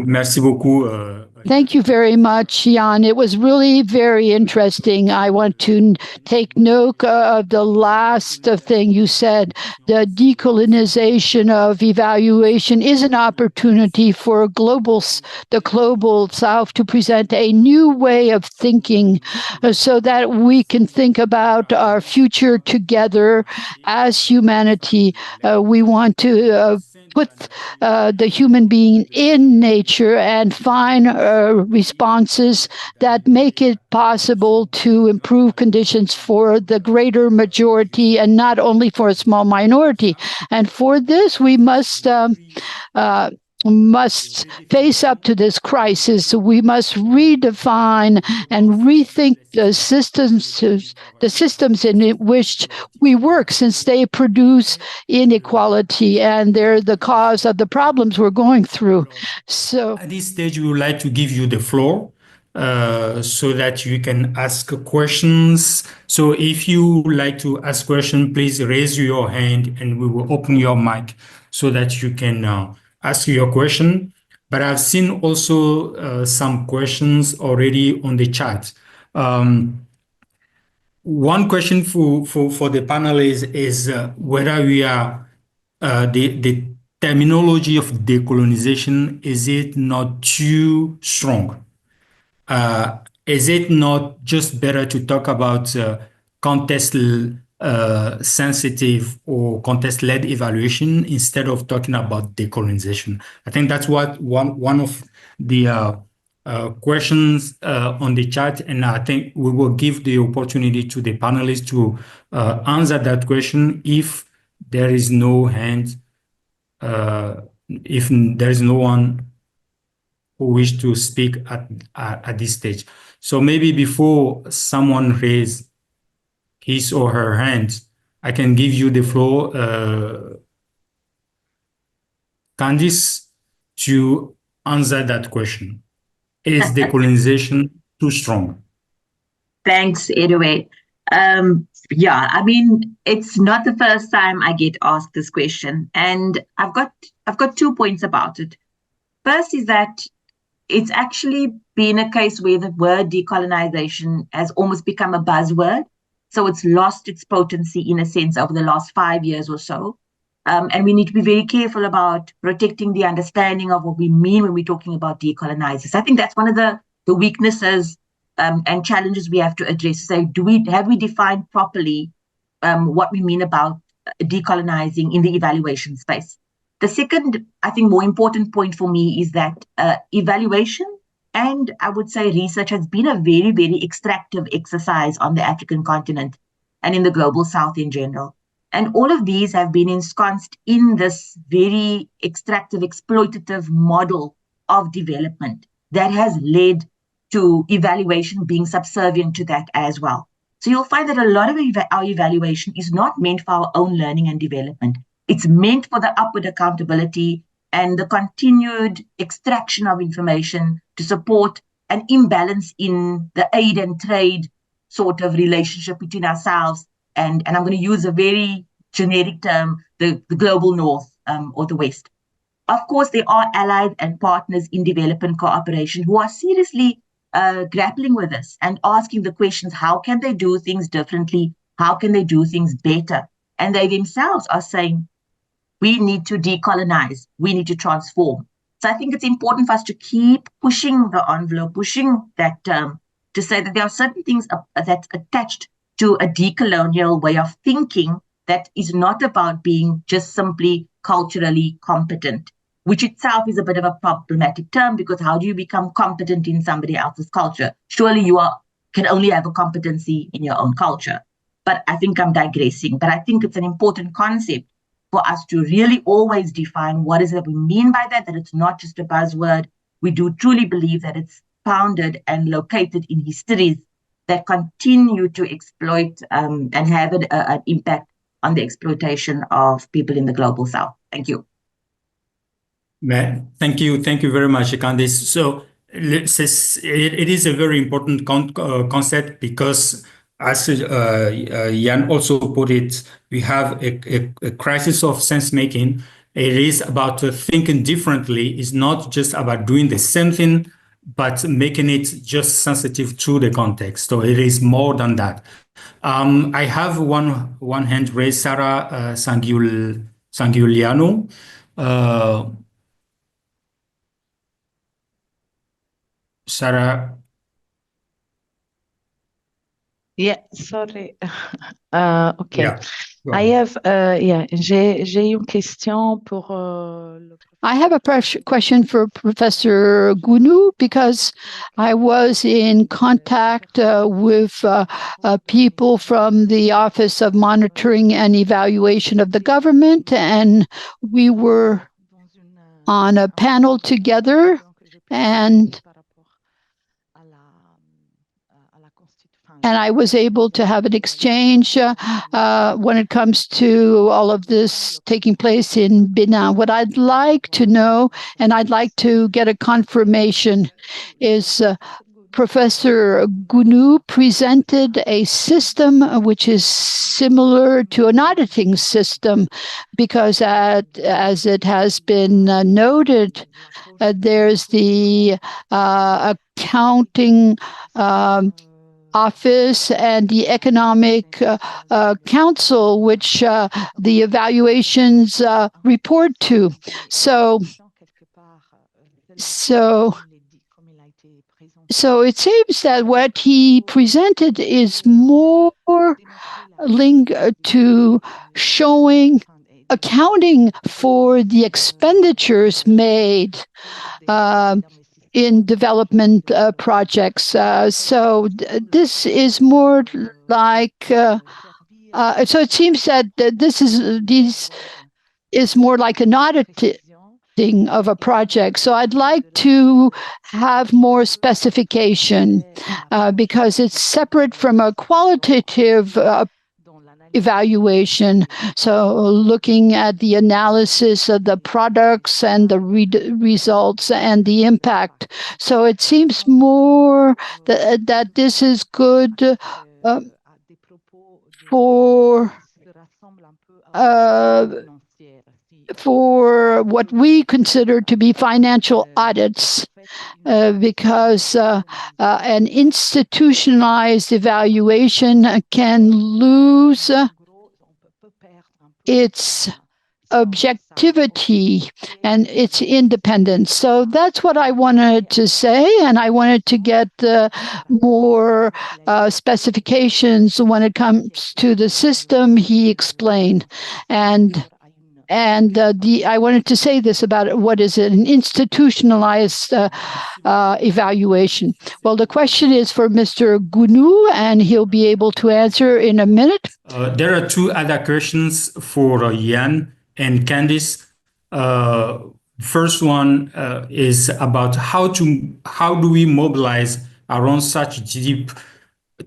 Speaker 2: Merci beaucoup.
Speaker 8: Thank you very much, Jan. It was really very interesting. I want to take note of the last thing you said. The decolonization of evaluation is an opportunity for the global South to present a new way of thinking so that we can think about our future together as humanity. We want to put the human being in nature and find responses that make it possible to improve conditions for the greater majority and not only for a small minority. And for this, we must face up to this crisis. We must redefine and rethink the systems in which we work, since they produce inequality and they're the cause of the problems we're going through. So
Speaker 2: at this stage, we would like to give you the floor so that you can ask questions. So if you would like to ask questions, please raise your hand and we will open your mic so that you can ask your question. But I've seen also some questions already on the chat. One question for the panelists is whether we are the terminology of decolonization, is it not too strong? Is it not just better to talk about context sensitive or context-led evaluation instead of talking about decolonization? I think that's what one of the questions on the chat, and I think we will give the opportunity to the panelists to answer that question if there is no hand, if there is no one who wish to speak at this stage. So maybe before someone raises his or her hand, I can give you the floor, Candice, to answer that question. Is decolonization too strong?
Speaker 9: Thanks, Edoé. Yeah, I mean, it's not the first time I get asked this question, and I've got 2 points about it. First is that it's actually been a case where the word decolonization has almost become a buzzword. So it's lost its potency in a sense over the last 5 years or so. And we need to be very careful about protecting the understanding of what we mean when we're talking about decolonizers. I think that's one of the weaknesses and challenges we have to address. Say, have we defined properly what we mean about decolonizing in the evaluation space? The second, I think, more important point for me is that evaluation and I would say research has been a very, very extractive exercise on the African continent and in the global South in general. And all of these have been ensconced in this very extractive, exploitative model of development that has led to evaluation being subservient to that as well. So you'll find that a lot of our evaluation is not meant for our own learning and development. It's meant for the upward accountability and the continued extraction of information to support an imbalance in the aid and trade sort of relationship between ourselves and I'm going to use a very generic term, the global north or the west. Of course, there are allies and partners in development cooperation who are seriously grappling with this and asking the questions, how can they do things differently? How can they do things better? And they themselves are saying, we need to decolonize, we need to transform. So I think it's important for us to keep pushing the envelope, pushing that term to say that there are certain things that's attached to a decolonial way of thinking that is not about being just simply culturally competent, which itself is a bit of a problematic term because how do you become competent in somebody else's culture? Surely you can only have a competency in your own culture. But I think I'm digressing. But I think it's an important concept for us to really always define what is it that we mean by that it's not just a buzzword. We do truly believe that it's founded and located in histories that continue to exploit and have an impact on the exploitation of people in the global South. Thank you.
Speaker 2: Thank you very much, Candice. So it is a very important concept because, as Ian also put it, we have a crisis of sense-making. It is about thinking differently. It's not just about doing the same thing, but making it just sensitive to the context. So it is more than that. I have one hand raised, Sarah Sangiuliano. Sarah.
Speaker 10: Yeah, sorry. OK. Yeah, I have, j'ai une question pour
Speaker 8: I have a question for Professor Gounou because I was in contact with people from the Office of Monitoring and Evaluation of the Government, and we were on a panel together, and I was able to have an exchange when it comes to all of this taking place in Benin. What I'd like to know, and I'd like to get a confirmation, is Professor Gounou presented a system which is similar to an auditing system because as it has been noted, there's the accounting office and the economic council, which the evaluations report to. So it seems that what he presented is more linked to accounting for the expenditures made in development projects. So this is more like, so it seems that this is more like an auditing of a project. So I'd like to have more specification because it's separate from a qualitative evaluation. So looking at the analysis of the products and the results and the impact. So it seems more that this is good for for what we consider to be financial audits, because an institutionalized evaluation can lose its objectivity and its independence. So that's what I wanted to say, and I wanted to get more specifications when it comes to the system he explained. And I wanted to say this about what is an institutionalized evaluation. Well, the question is for Mr. Gounou, and he'll be able to answer in a minute.
Speaker 2: There are two other questions for Ian and Candice. First one is about how do we mobilize around such deep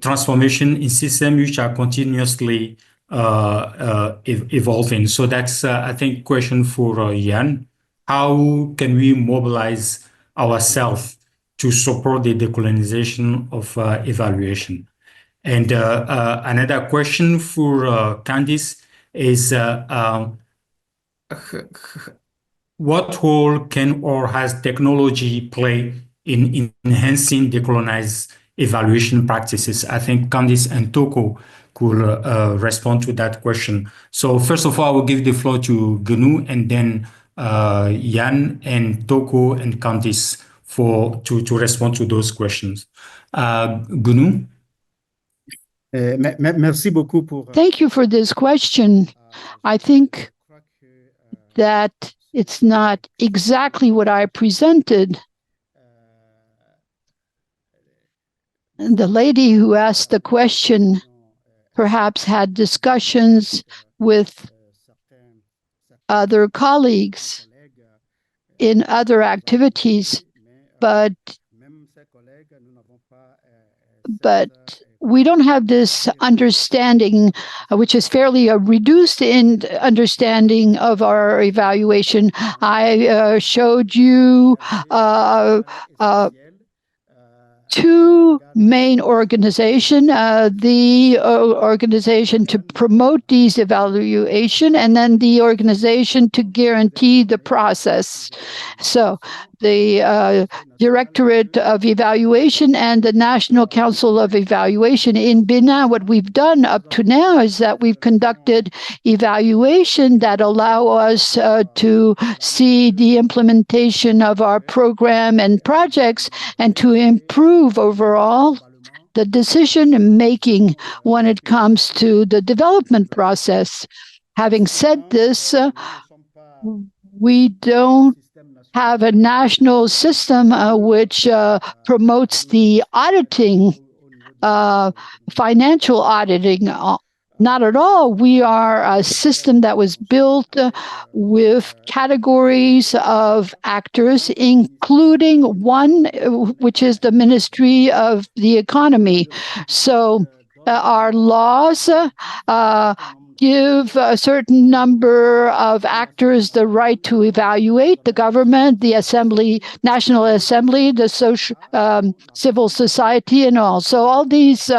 Speaker 2: transformation in systems which are continuously evolving. So that's I think question for Ian. How can we mobilize ourselves to support the decolonization of evaluation? And another question for Candice is what role can or has technology play in enhancing decolonized evaluation practices? I think Candice and Toko could respond to that question. So first of all, I will give the floor to Gounou, and then Ian and Toko and Candice to respond to those questions. Gounou?
Speaker 3: Merci beaucoup pour.
Speaker 8: Thank you for this question. I think that it's not exactly what I presented. And the lady who asked the question perhaps had discussions with other colleagues in other activities, but we don't have this understanding, which is fairly a reduced understanding of our evaluation. I showed you two main organizations, the organization to promote these evaluation, and then the organization to guarantee the process. So the Directorate of Evaluation and the National Council of Evaluation in Benin. What we've done up to now is that we've conducted evaluation that allow us to see the implementation of our program and projects and to improve overall the decision-making when it comes to the development process. Having said this, we don't have a national system which promotes the auditing, financial auditing. Not at all. We are a system that was built with categories of actors, including one which is the Ministry of the Economy. So our laws give a certain number of actors the right to evaluate: the government, the Assembly, National Assembly, the civil society, and all. So all these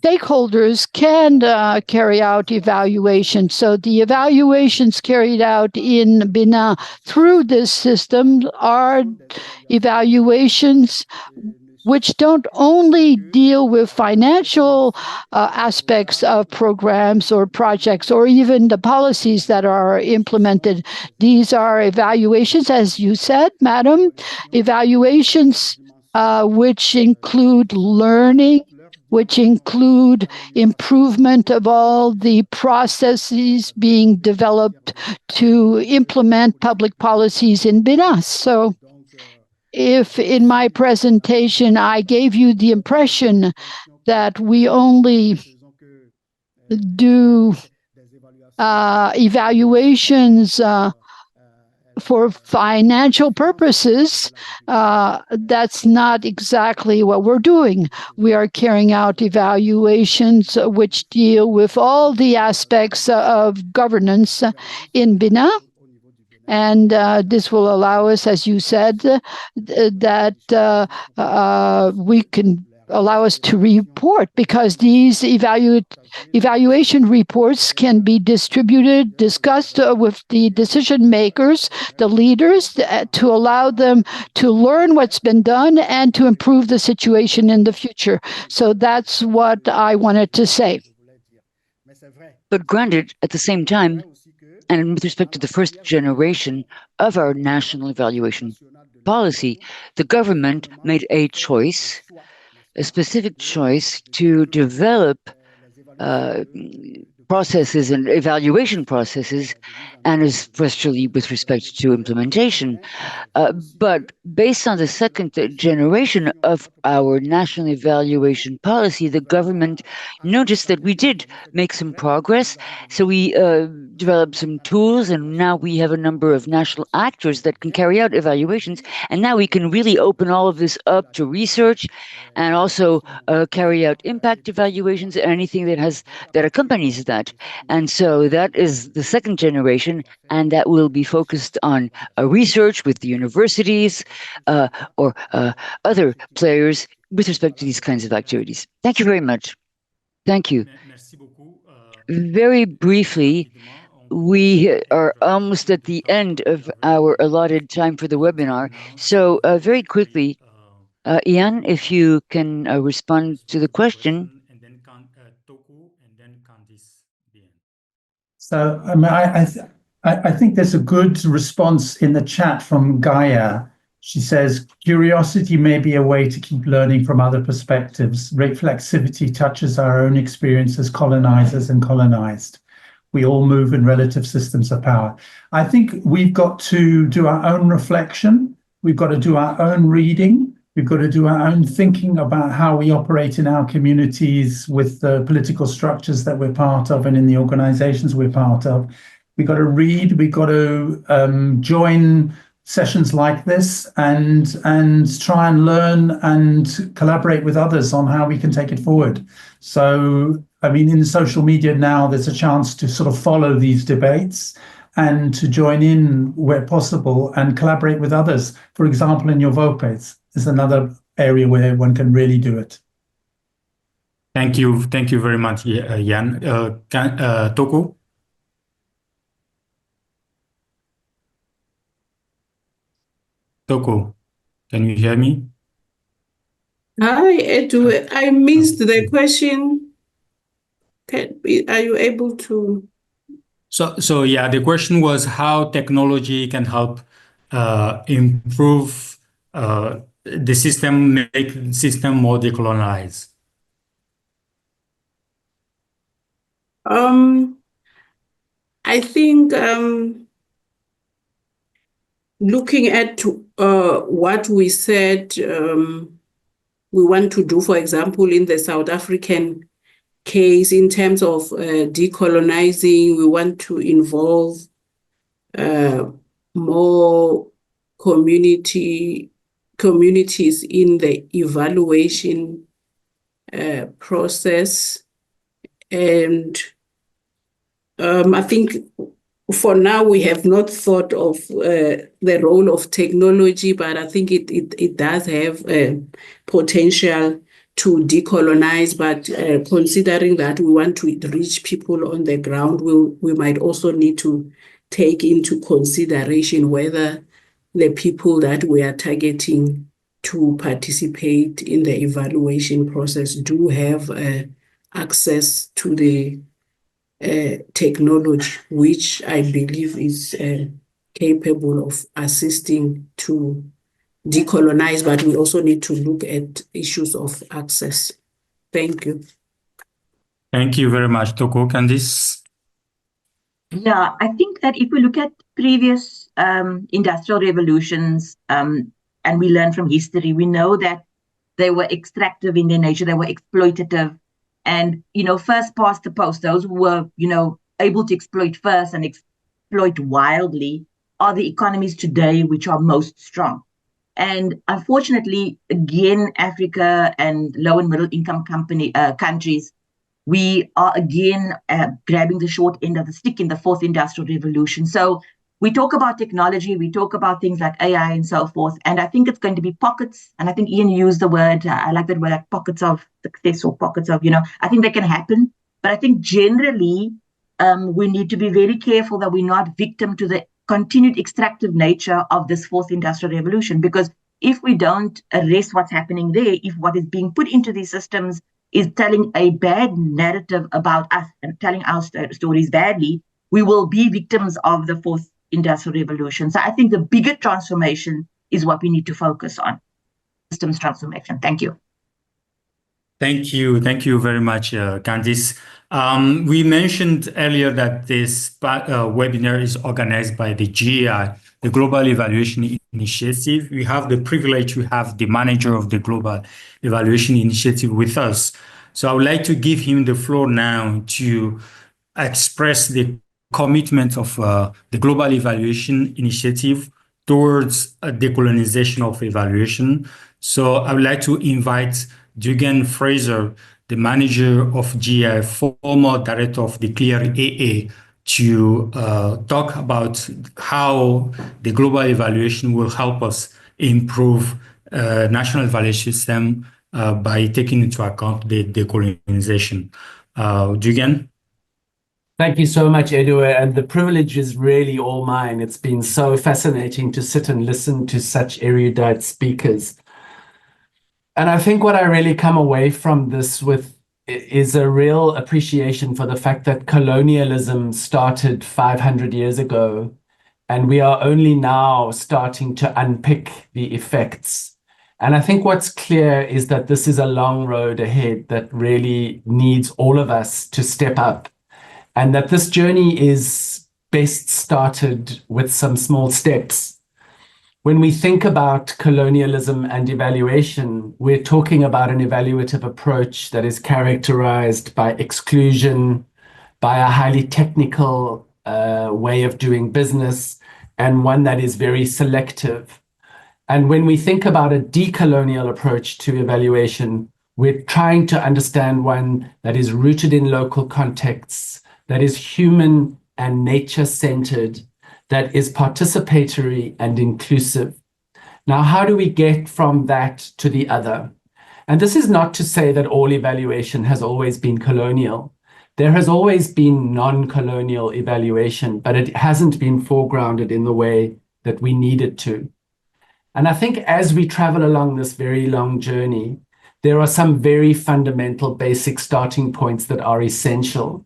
Speaker 8: stakeholders can carry out evaluation. So the evaluations carried out in Benin through this system are evaluations which don't only deal with financial aspects of programs or projects or even the policies that are implemented. These are evaluations, as you said, Madam, evaluations which include learning, which include improvement of all the processes being developed to implement public policies in Benin. So if in my presentation I gave you the impression that we only do evaluations for financial purposes, that's not exactly what we're doing. We are carrying out evaluations which deal with all the aspects of governance in Benin. And this will allow us, as you said, that we can allow us to report, because these evaluation reports can be distributed, discussed with the decision makers, the leaders, to allow them to learn what's been done and to improve the situation in the future. So that's what I wanted to say.
Speaker 5: But granted, at the same time, and with respect to the first generation of our national evaluation policy, the government made a choice, a specific choice, to develop processes and evaluation processes, and especially with respect to implementation. But based on the second generation of our national evaluation policy, the government noticed that we did make some progress. So we developed some tools, and now we have a number of national actors that can carry out evaluations. And now we can really open all of this up to research, and also carry out impact evaluations and anything that accompanies that. And so that is the second generation, and that will be focused on research with the universities or other players with respect to these kinds of activities. Thank you very much. Thank you. Very briefly, we are almost at the end of our allotted time for the webinar. So very quickly, Ian, if you can respond to the question.
Speaker 2: And then Toko, and then Candice.
Speaker 7: So I mean, I think there's a good response in the chat from Gaia. She says, curiosity may be a way to keep learning from other perspectives. Reflexivity touches our own experience as colonizers and colonized. We all move in relative systems of power. I think we've got to do our own reflection. We've got to do our own reading. We've got to do our own thinking about how we operate in our communities with the political structures that we're part of and in the organizations we're part of. We've got to read, we've got to join sessions like this and try and learn and collaborate with others on how we can take it forward. So, I mean, in social media now, there's a chance to sort of follow these debates and to join in where possible and collaborate with others. For example, in your VOPEs is another area where one can really do it.
Speaker 2: Thank you very much, Jan. Toko? Toko, can you hear me?
Speaker 6: Hi, Edoé. I missed the question. Are you able to?
Speaker 2: So yeah, the question was how technology can help improve the system, make the system more decolonized.
Speaker 6: I think looking at what we said we want to do, for example, in the South African case, in terms of decolonizing, we want to involve more communities in the evaluation process. And I think for now, we have not thought of the role of technology, but I think it does have potential to decolonize. But considering that we want to reach people on the ground, we might also need to take into consideration whether the people that we are targeting to participate in the evaluation process do have access to the technology, which I believe is capable of assisting to decolonize, but we also need to look at issues of access. Thank you.
Speaker 2: Thank you very much, Toko. Candice?
Speaker 9: Yeah, I think that if we look at previous industrial revolutions and we learn from history, we know that they were extractive in their nature, they were exploitative. And, first past the post, those who were, able to exploit first and exploit wildly are the economies today which are most strong. And unfortunately, again, Africa and low and middle income countries, we are again grabbing the short end of the stick in the fourth industrial revolution. So we talk about technology, we talk about things like AI and so forth, and I think it's going to be pockets, and I think Ian used the word, I like that word, like pockets of success or pockets of, I think they can happen, but I think generally we need to be very careful that we're not victim to the continued extractive nature of this fourth industrial revolution, because if we don't arrest what's happening there, if what is being put into these systems is telling a bad narrative about us and telling our stories badly, we will be victims of the fourth industrial revolution. So I think the bigger transformation is what we need to focus on. Systems transformation. Thank you.
Speaker 2: Thank you. Thank you very much, Candice. We mentioned earlier that this webinar is organized by the GEI, the Global Evaluation Initiative. We have the privilege to have the manager of the Global Evaluation Initiative with us. So I would like to give him the floor now to express the commitment of the Global Evaluation Initiative towards a decolonization of evaluation. So I would like to invite Dugan Fraser, the manager of GI, former director of the Clear AA, to talk about how the global evaluation will help us improve national evaluation system by taking into account the decolonization. Dugan?
Speaker 11: Thank you so much, Edoé, and the privilege is really all mine. It's been so fascinating to sit and listen to such erudite speakers. And I think what I really come away from this with is a real appreciation for the fact that colonialism started 500 years ago, and we are only now starting to unpick the effects. And I think what's clear is that this is a long road ahead that really needs all of us to step up, and that this journey is best started with some small steps. When we think about colonialism and evaluation, we're talking about an evaluative approach that is characterized by exclusion, by a highly technical way of doing business, and one that is very selective. And when we think about a decolonial approach to evaluation, we're trying to understand one that is rooted in local contexts, that is human and nature-centered, that is participatory and inclusive. Now, how do we get from that to the other? And this is not to say that all evaluation has always been colonial. There has always been non-colonial evaluation, but it hasn't been foregrounded in the way that we need it to. And I think as we travel along this very long journey, there are some very fundamental basic starting points that are essential.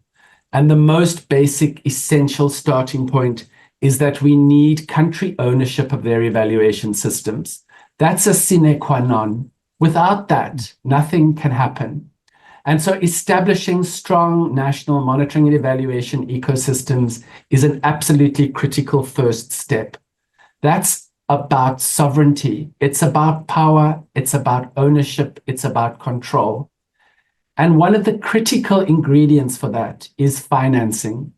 Speaker 11: And the most basic essential starting point is that we need country ownership of their evaluation systems. That's a sine qua non. Without that, nothing can happen. And so establishing strong national monitoring and evaluation ecosystems is an absolutely critical first step. That's about sovereignty. It's about power. It's about ownership. It's about control. And one of the critical ingredients for that is financing.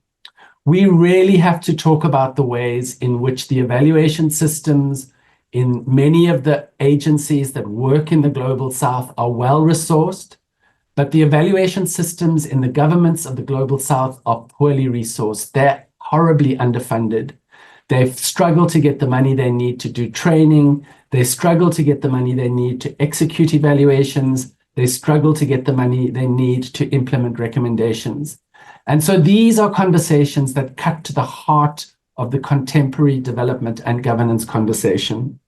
Speaker 11: We really have to talk about the ways in which the evaluation systems in many of the agencies that work in the Global South are well resourced, but the evaluation systems in the governments of the Global South are poorly resourced. They're horribly underfunded. They struggle to get the money they need to do training. They struggle to get the money they need to execute evaluations. They struggle to get the money they need to implement recommendations. And so these are conversations that cut to the heart of the contemporary development and governance conversation.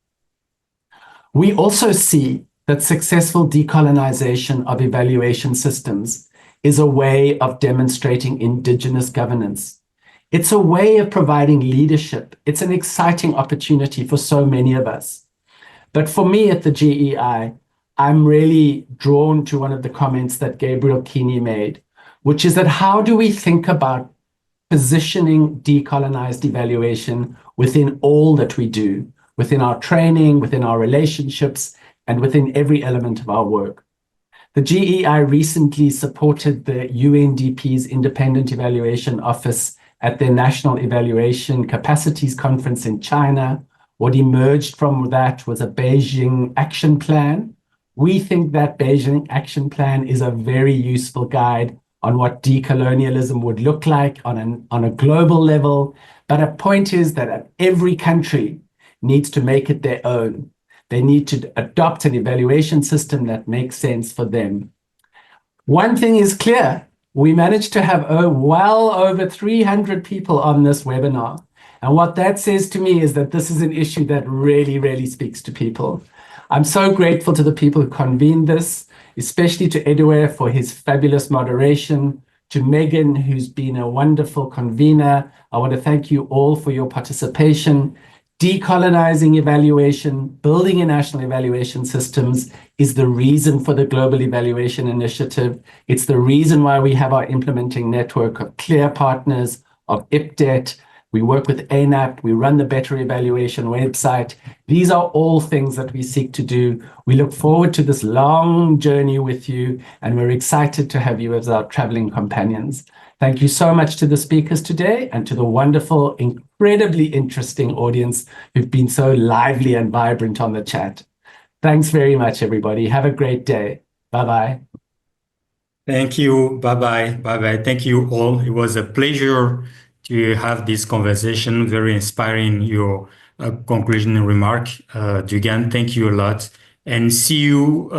Speaker 11: We also see that successful decolonization of evaluation systems is a way of demonstrating Indigenous governance. It's a way of providing leadership. It's an exciting opportunity for so many of us. But for me at the GEI, I'm really drawn to one of the comments that Gabriel Keeney made, which is that how do we think about positioning decolonized evaluation within all that we do, within our training, within our relationships, and within every element of our work. The GEI recently supported the UNDP's Independent Evaluation Office at their National Evaluation Capacities Conference in China. What emerged from that was a Beijing action plan. We think that Beijing action plan is a very useful guide on what decolonialism would look like on a global level. But a point is that every country needs to make it their own. They need to adopt an evaluation system that makes sense for them. One thing is clear. We managed to have well over 300 people on this webinar. And what that says to me is that this is an issue that really, really speaks to people. I'm so grateful to the people who convened this, especially to Edoé for his fabulous moderation, to Megan, who's been a wonderful convener. I want to thank you all for your participation. Decolonising evaluation, building a national evaluation systems is the reason for the Global Evaluation Initiative. It's the reason why we have our implementing network of clear partners, of IPDET. We work with ANAP. We run the Better Evaluation website. These are all things that we seek to do. We look forward to this long journey with you, and we're excited to have you as our traveling companions. Thank you so much to the speakers today and to the wonderful, incredibly interesting audience who've been so lively and vibrant on the chat. Thanks very much, everybody. Have a great day. Bye-bye.
Speaker 2: Thank you. Bye-bye. Bye-bye. Thank you all. It was a pleasure to have this conversation. Very inspiring, your conclusion and remark. Dugan, thank you a lot. And see you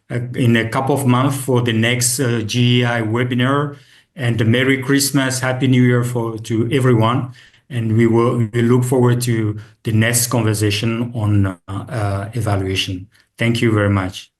Speaker 2: in a couple of months for the next GEI webinar. And Merry Christmas, Happy New Year to everyone. And we look forward to the next conversation on evaluation. Thank you very much.